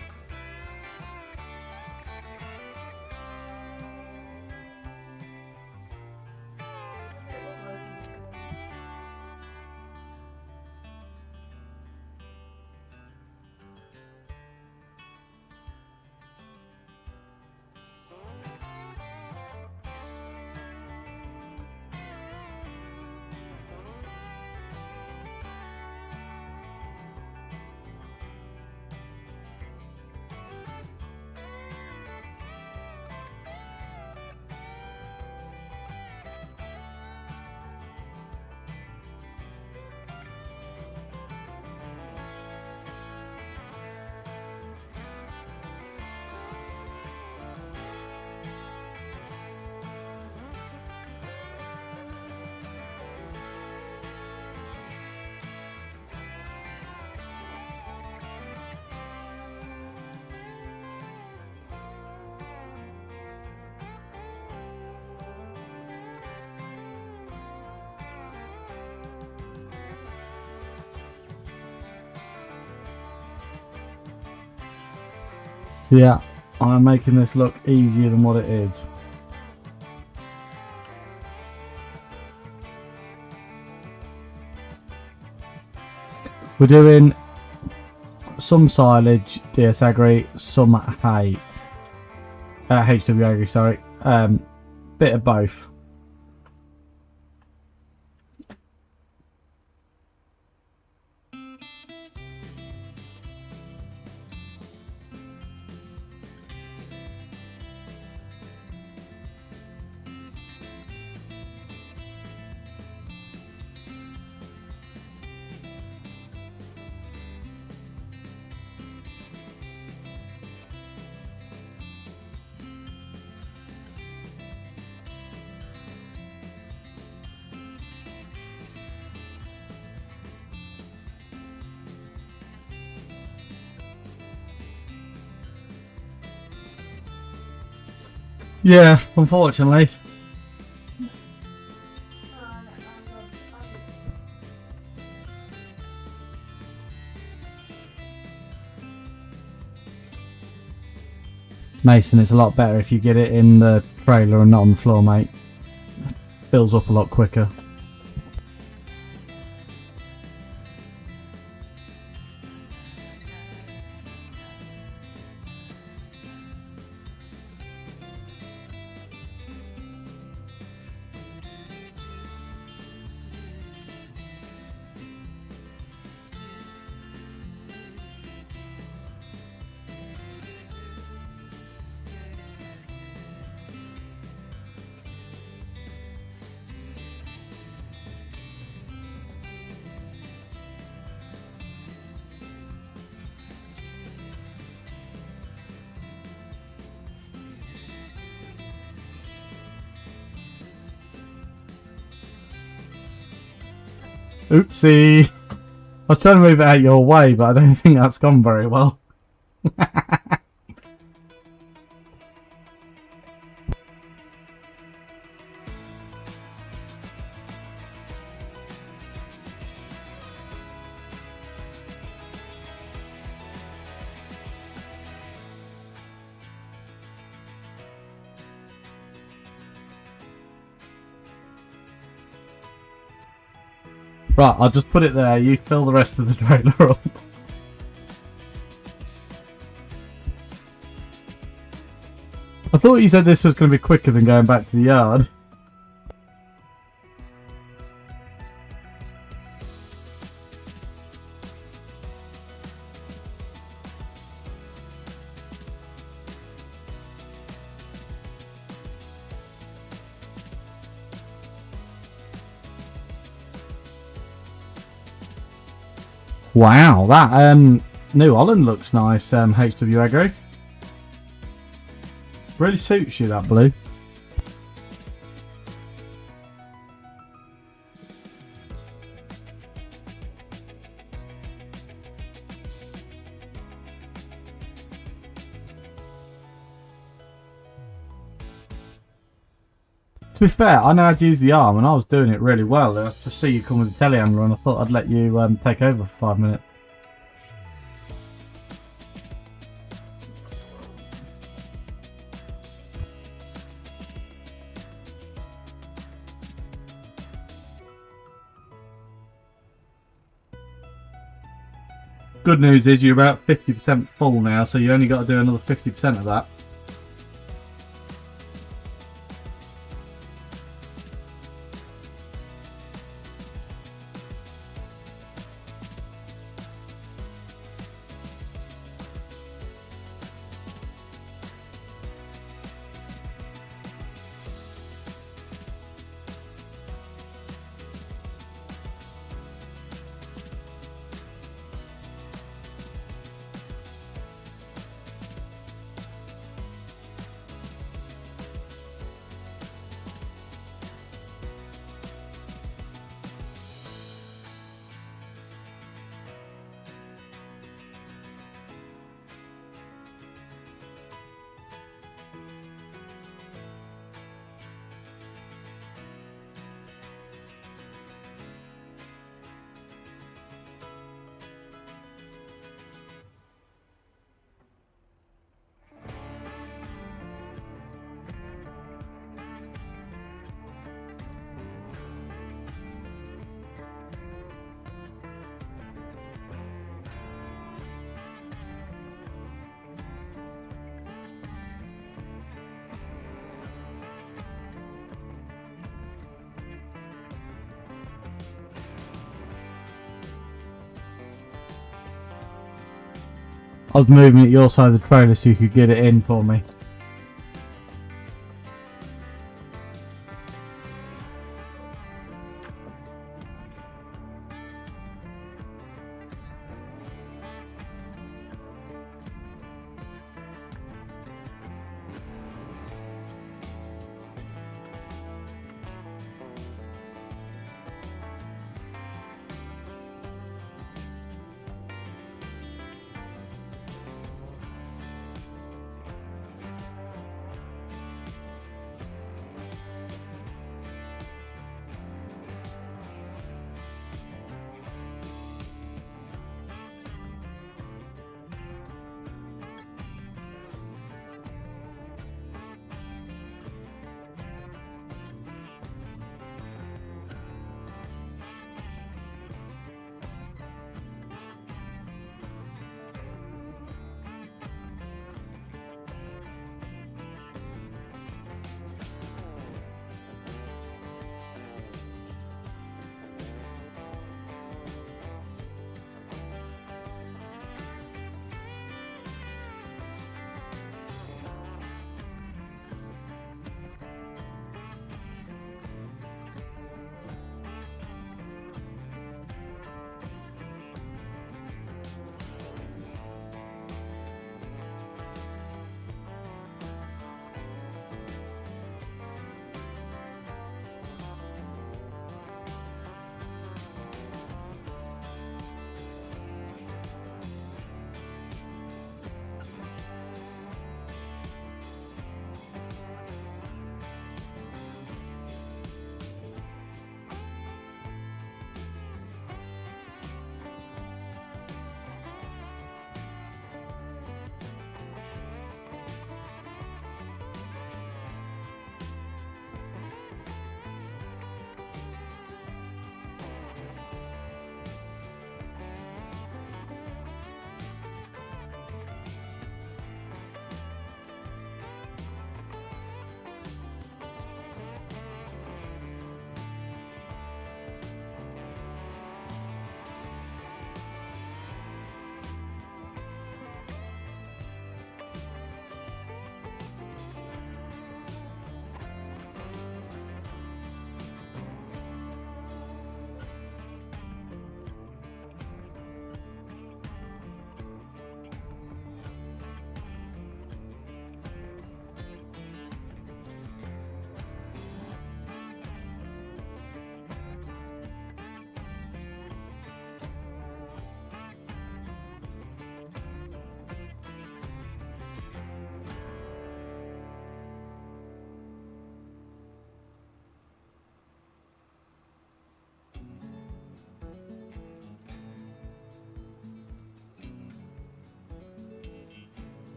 Yeah, I'm making this look easier than what it is. We're doing some silage, DS Agri, some hay. HW Agri, sorry. Bit of both. Yeah, unfortunately. Mason, it's a lot better if you get it in the trailer and not on the floor, mate. Fills up a lot quicker. Oopsie. I was trying to move it out your way, but I don't think that's gone very well. Right, I'll just put it there. You fill the rest of the trailer up. I thought you said this was going to be quicker than going back to the yard. Wow, that New Holland looks nice, HW Agri. Really suits you, that blue. be fair, I know how to use the arm, and I was doing it really well. I just see you come with the telehandler, and I thought I'd let you take over for 5 minutes. Good news is you're about 50% full now, so you only got to do another 50% of that. I was moving at your side of the trailer so you could get it in for me.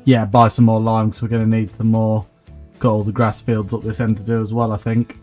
yeah, buy some more lime because we're going to need some more. Got all the grass fields up this end to do as well, I think.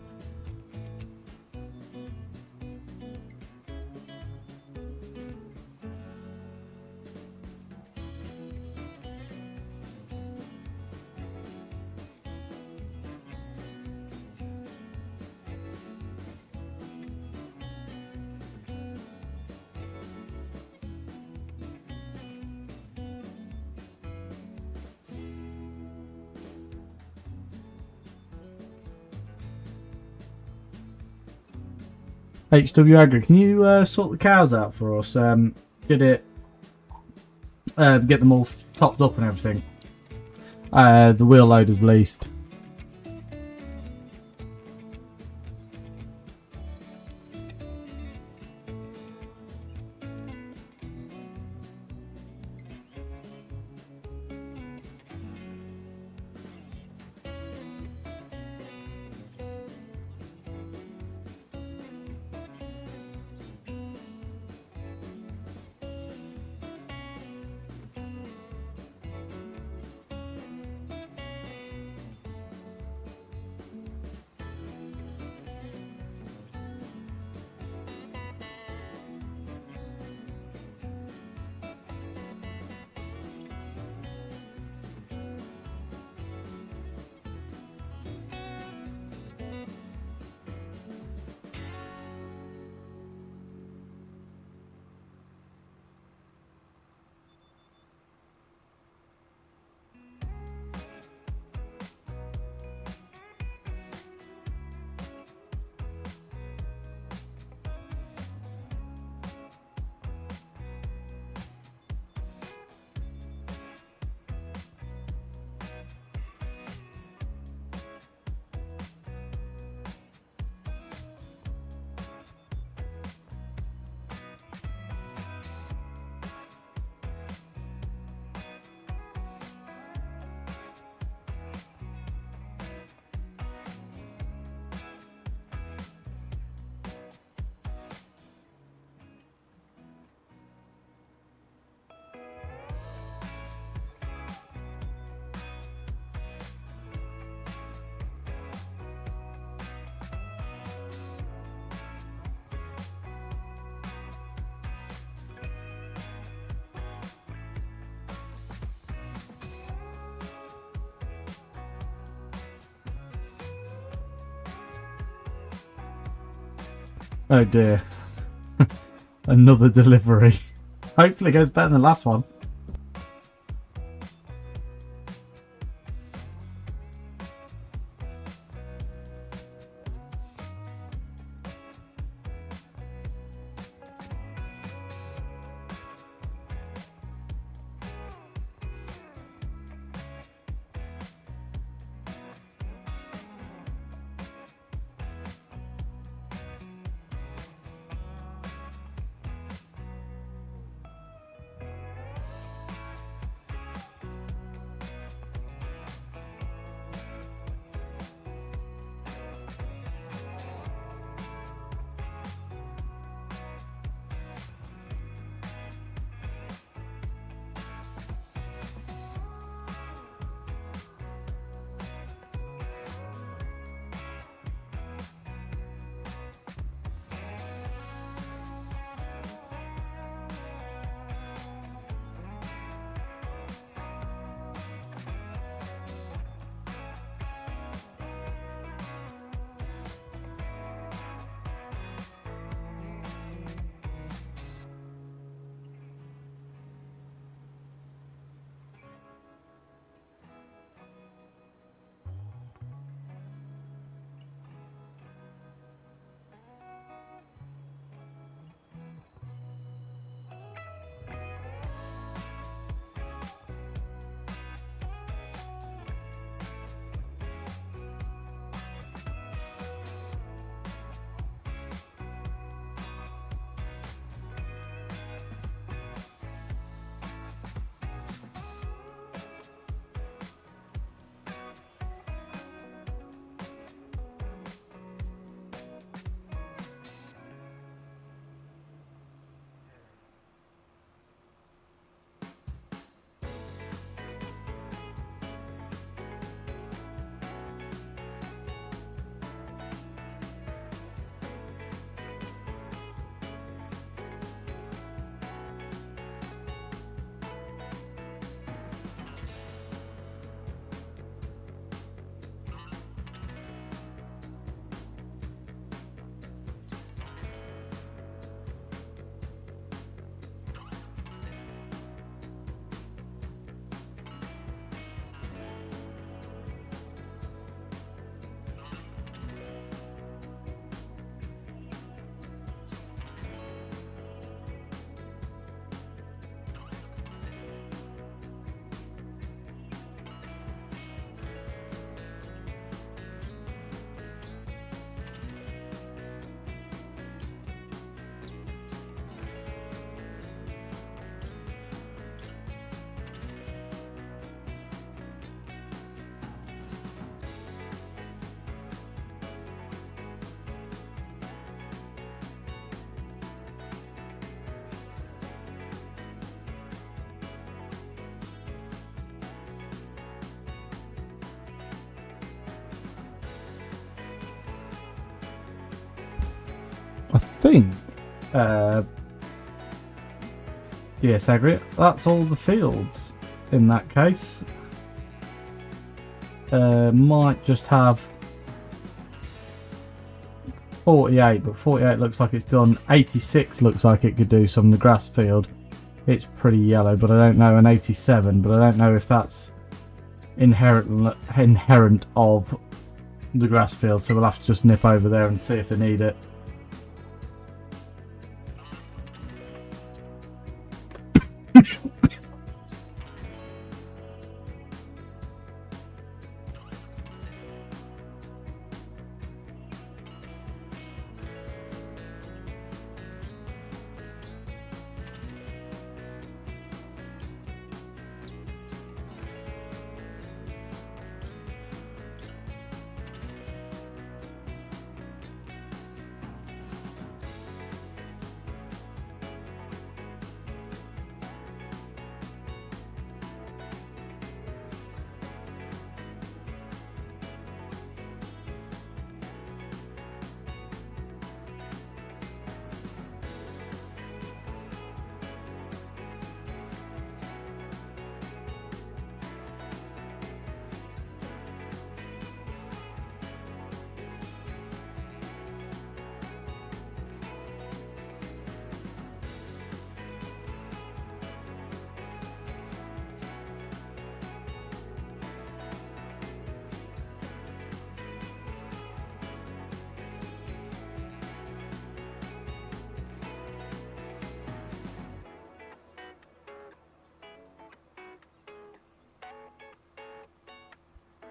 HW Agri, can you sort the cows out for us? Get them all topped up and everything. The wheel loaders leased. Oh dear. Another delivery. Hopefully it goes better than the last one. think, DS Aggregate, that's all the fields in that case. Might just have 48, but 48 looks like it's done. 86 looks like it could do some. The grass field, it's pretty yellow, but I don't know. An 87, but I don't know if that's inherent of the grass field, so we'll have to just nip over there and see if they need it.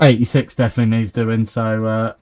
'86 definitely needs doing, so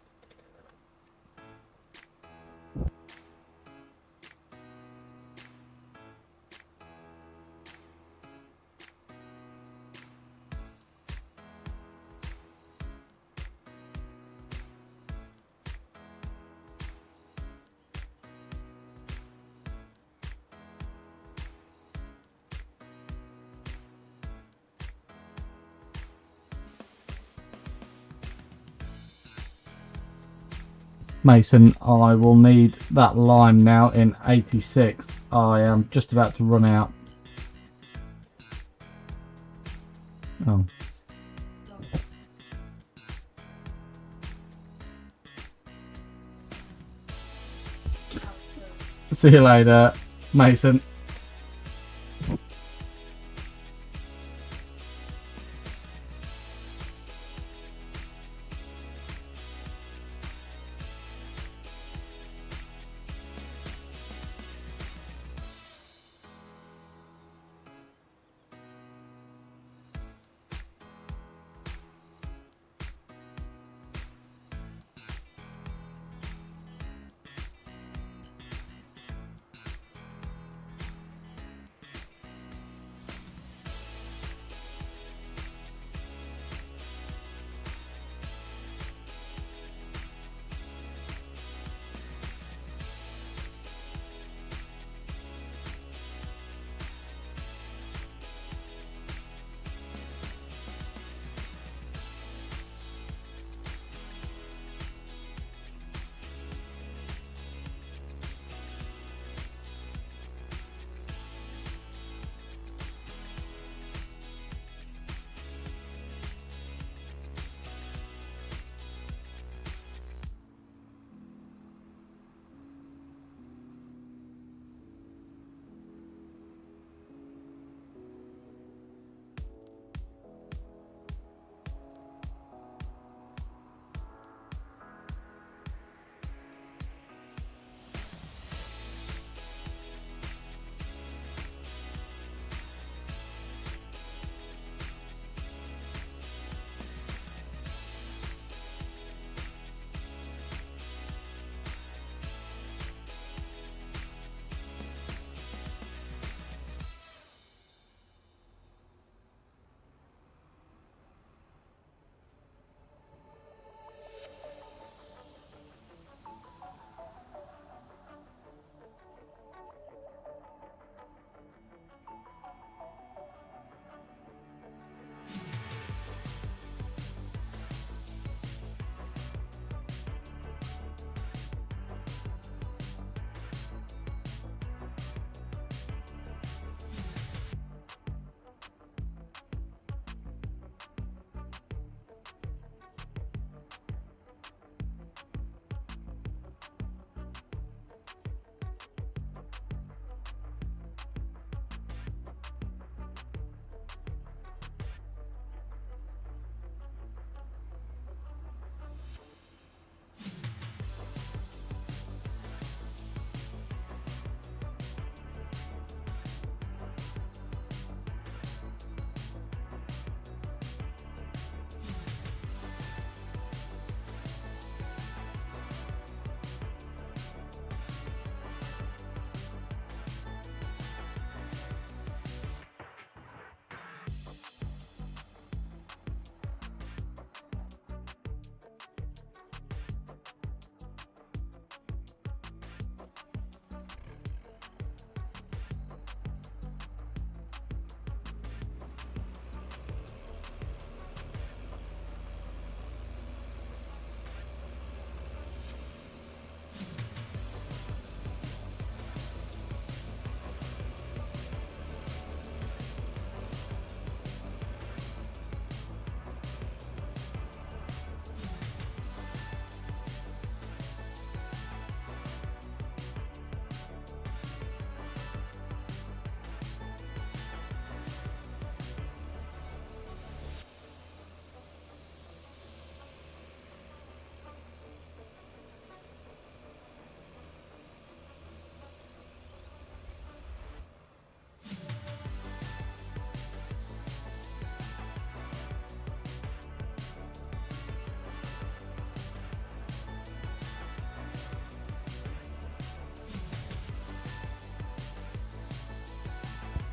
Mason, I will need that lime now in 86. I am just about to run out. Oh. See you later, Mason.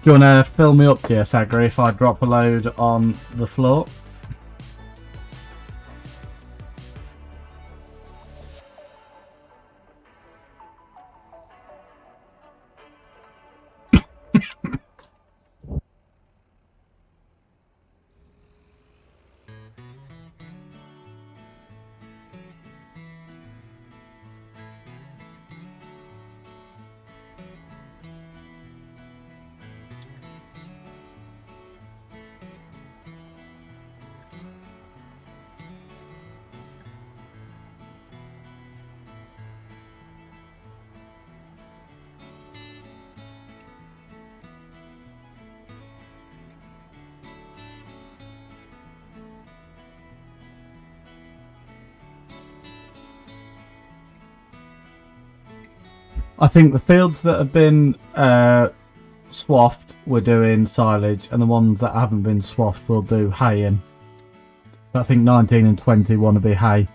Do you want to fill me up, dear Sagri, if I drop a load on the floor? I think the fields that have been swaffed, we're doing silage, and the ones that haven't been swaffed, we'll do hay in. So I think 19 and 20 want to be hay.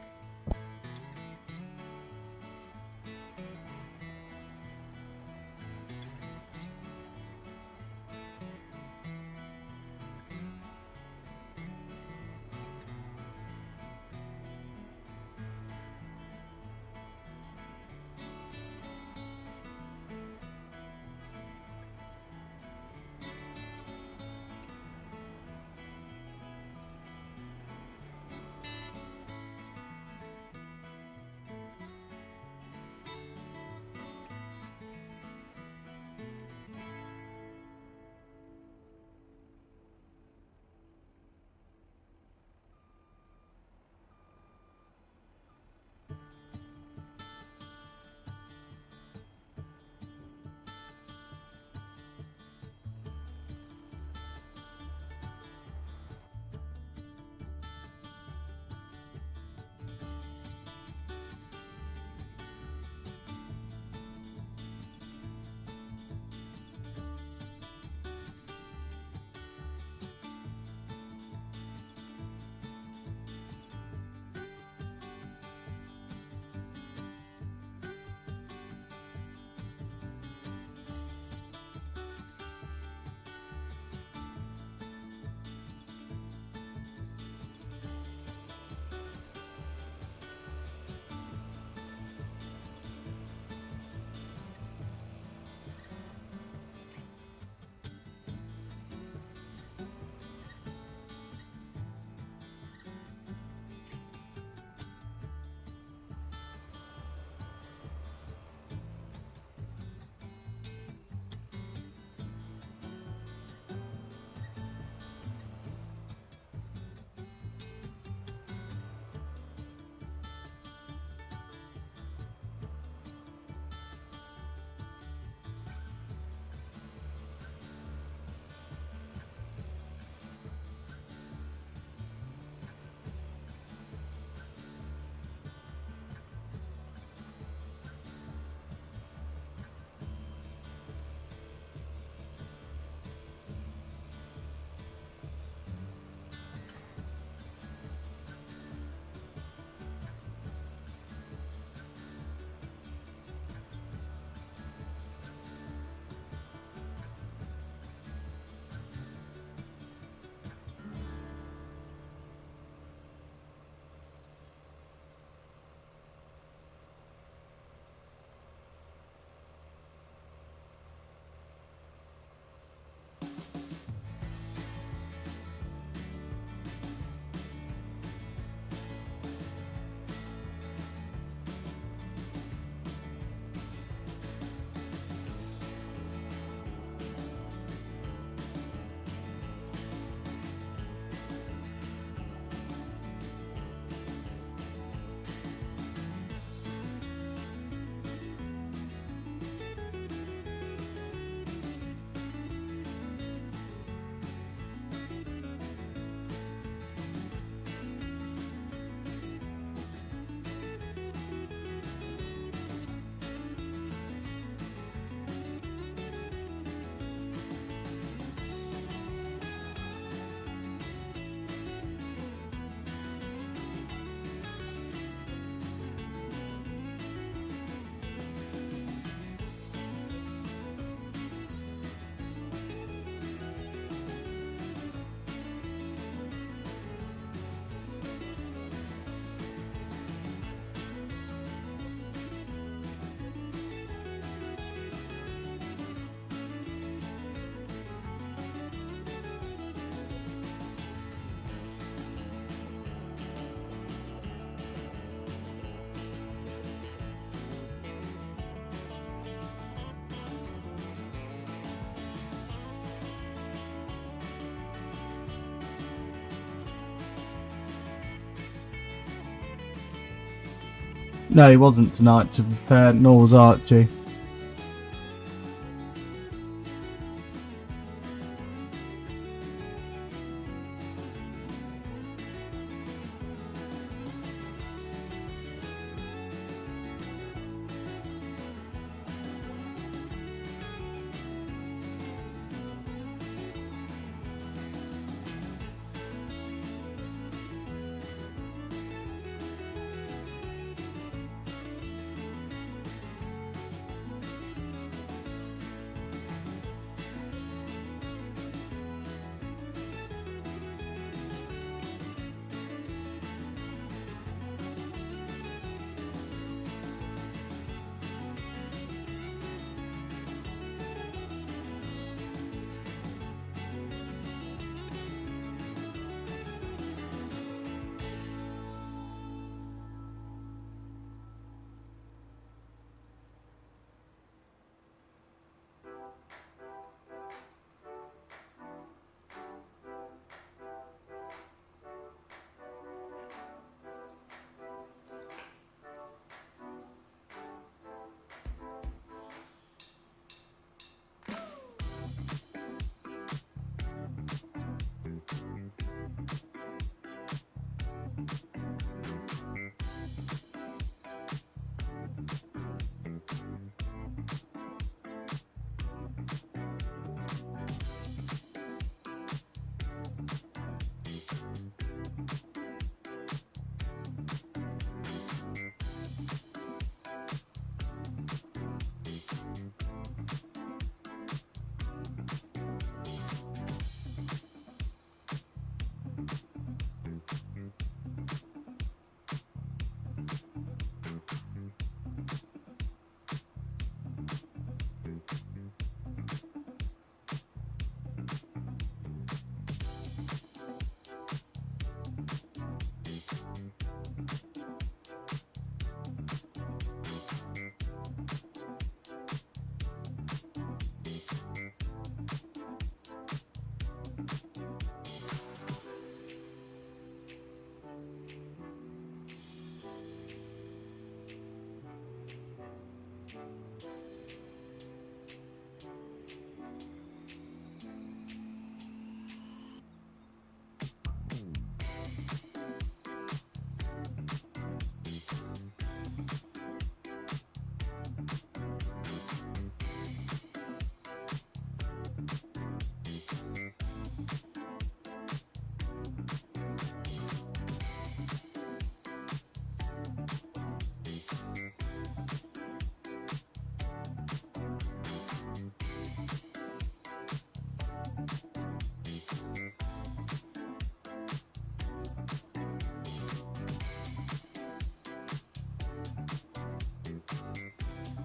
No, he wasn't tonight, to be fair, nor was Archie.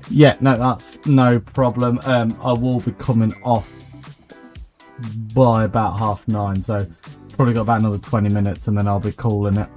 Yeah, no, that's no problem. I will be coming off by about 9:30, so probably got about another 20 minutes and then I'll be calling it.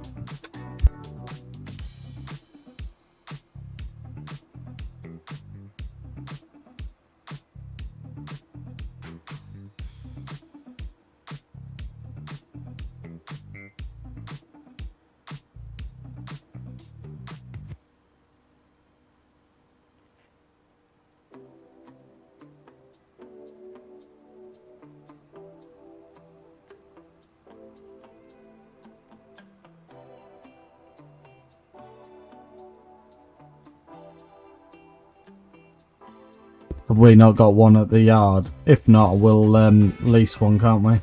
Have we not got one at the yard? If not, we'll lease one, can't we?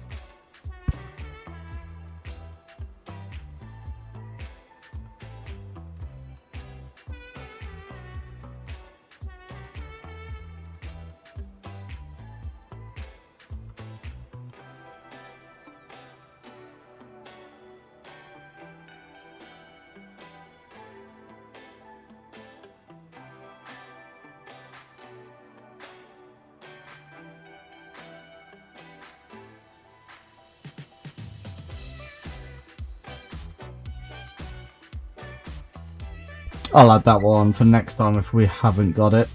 I'll add that one for next time if we haven't got it.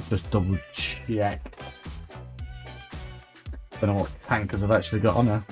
Just double check. Don't know what tankers I've actually got on there.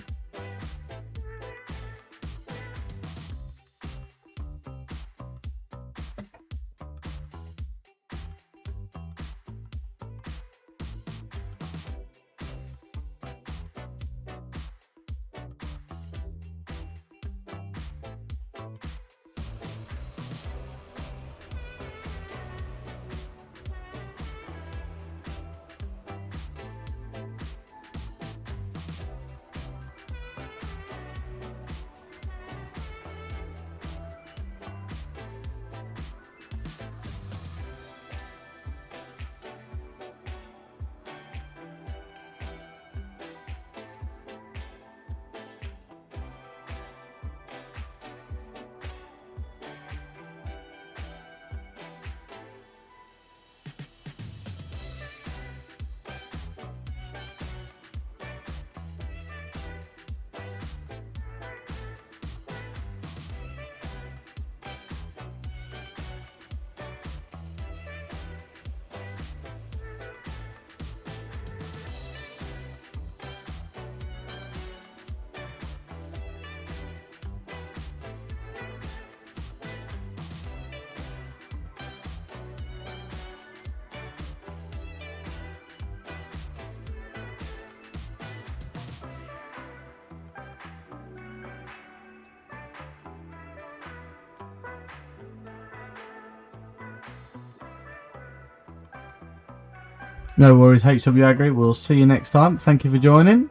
No worries, HW Agri. We'll see you next time. Thank you for joining.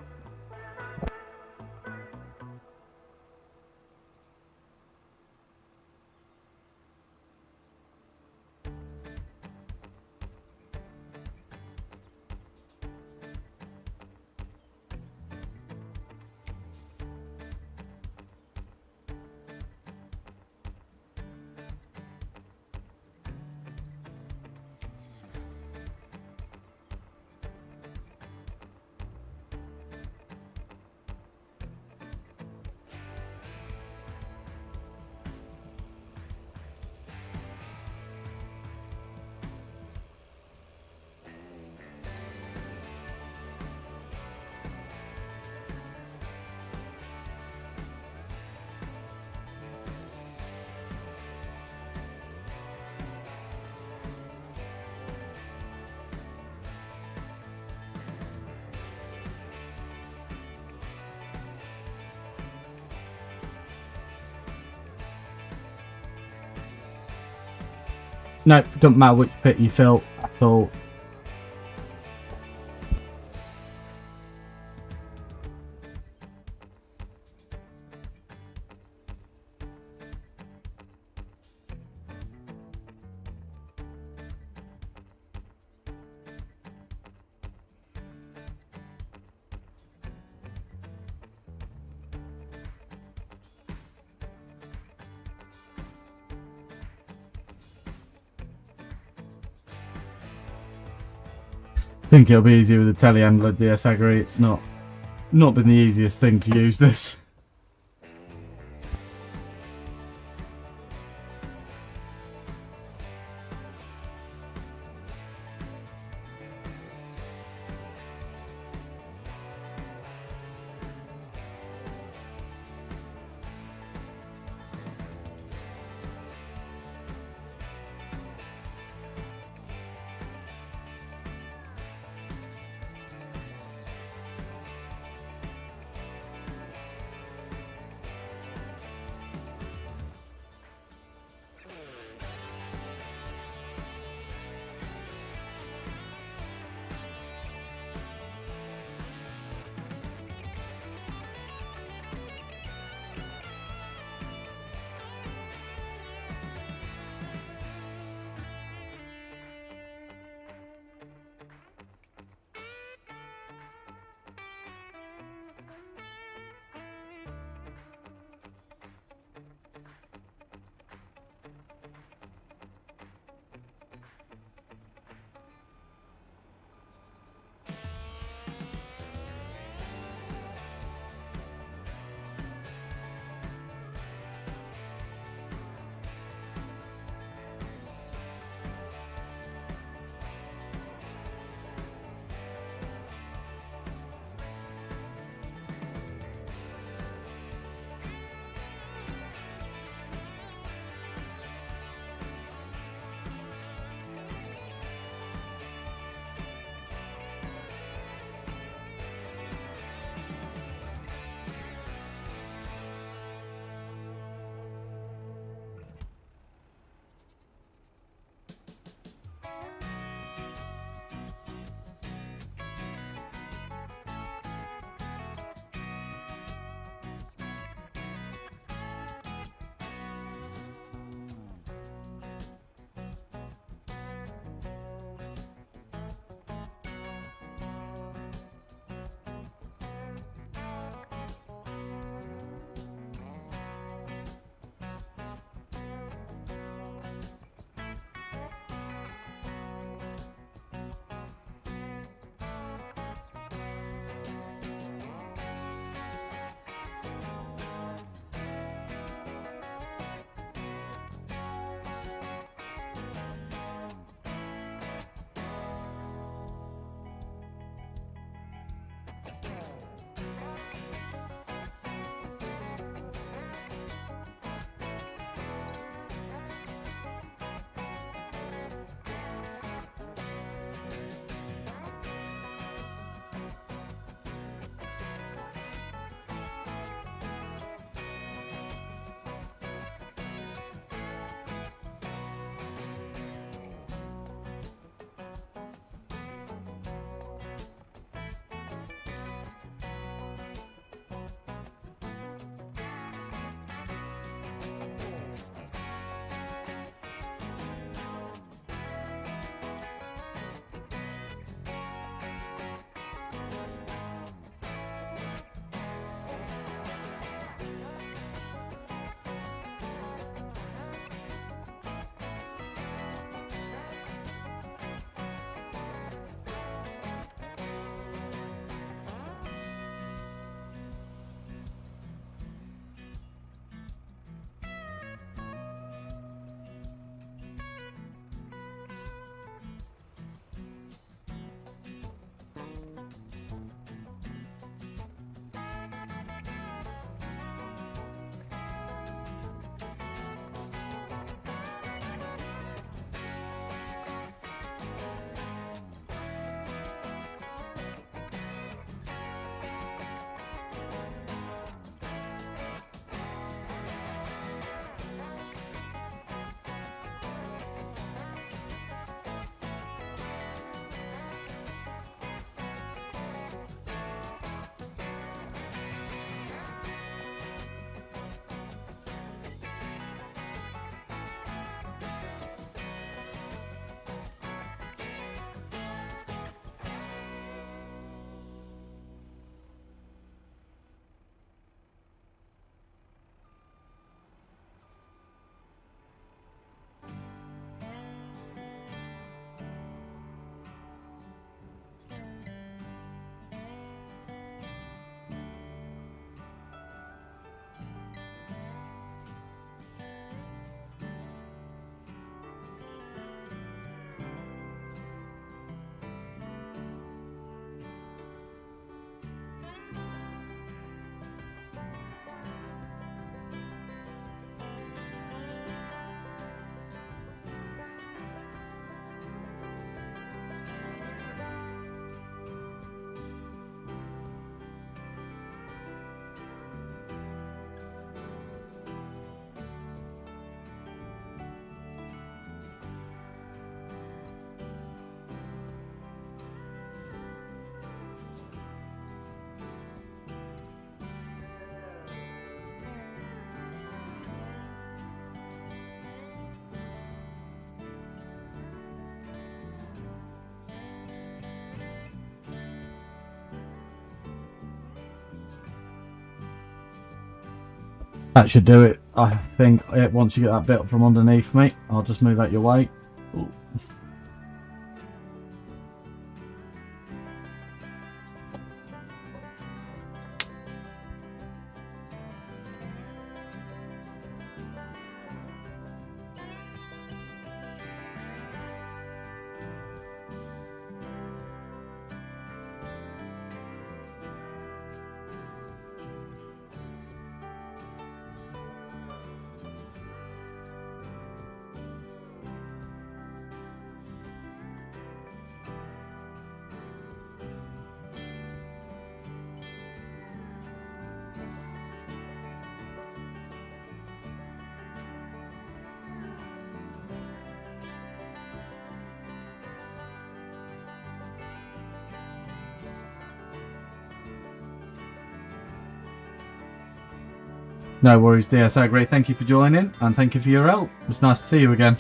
No, doesn't matter which pit you fill at all. I think it'll be easier with the telehandler DS Agri. It's not been the easiest thing to use this. That should do it. I think once you get that bit up from underneath me, I'll just move out your way. Ooh. No worries, DSO Grey. Thank you for joining, and thank you for your help. It's nice to see you again.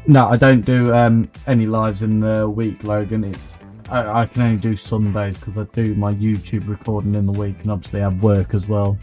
No, I don't do any lives in the week, Logan. I can only do Sundays because I do my YouTube recording in the week, and obviously I have work as well.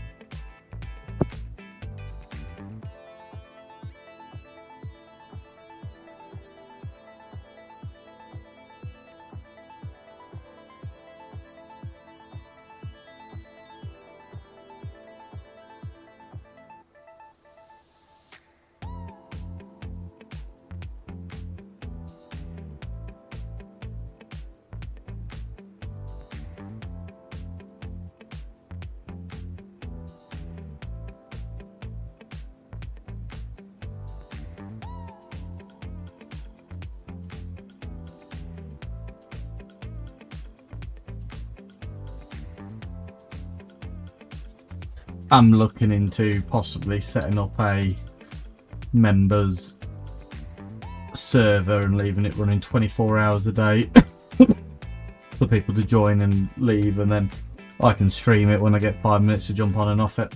I'm looking into possibly setting up a members server and leaving it running 24 hours a day for people to join and leave, and then I can stream it when I get 5 minutes to jump on and off it.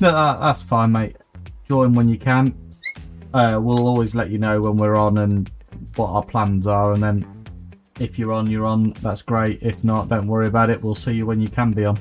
No, that's fine, mate. Join when you can. We'll always let you know when we're on and what our plans are, and then if you're on, you're on. That's great. If not, don't worry about it. We'll see you when you can be on.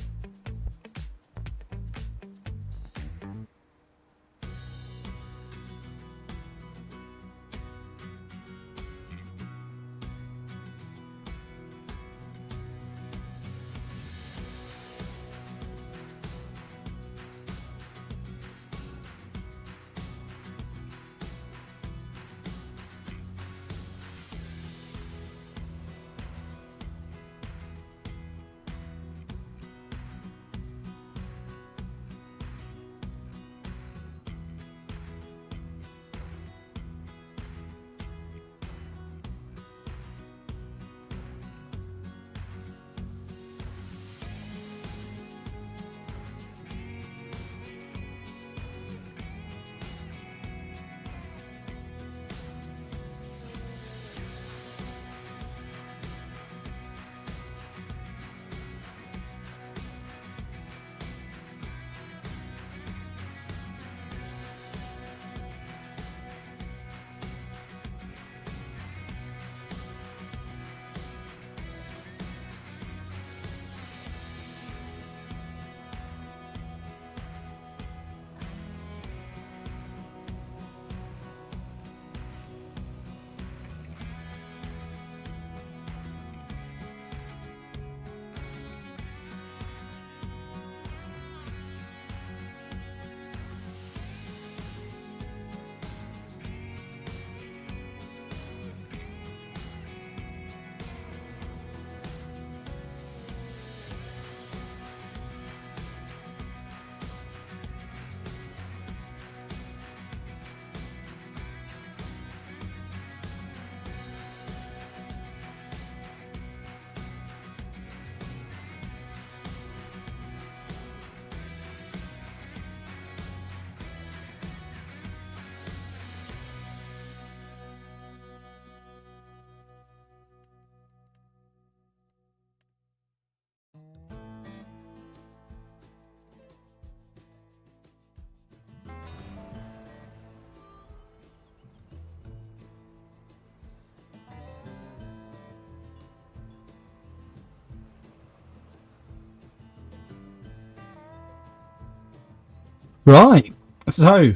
Right, so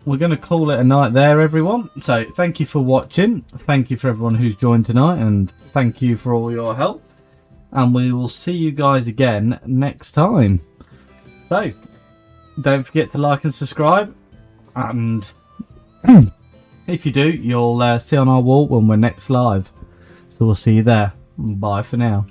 we're going to call it a night there, everyone. So thank you for watching. Thank you for everyone who's joined tonight, and thank you for all your help. And we will see you guys again next time. So don't forget to like and subscribe. And if you do, you'll see on our wall when we're next live. So we'll see you there. Bye for now.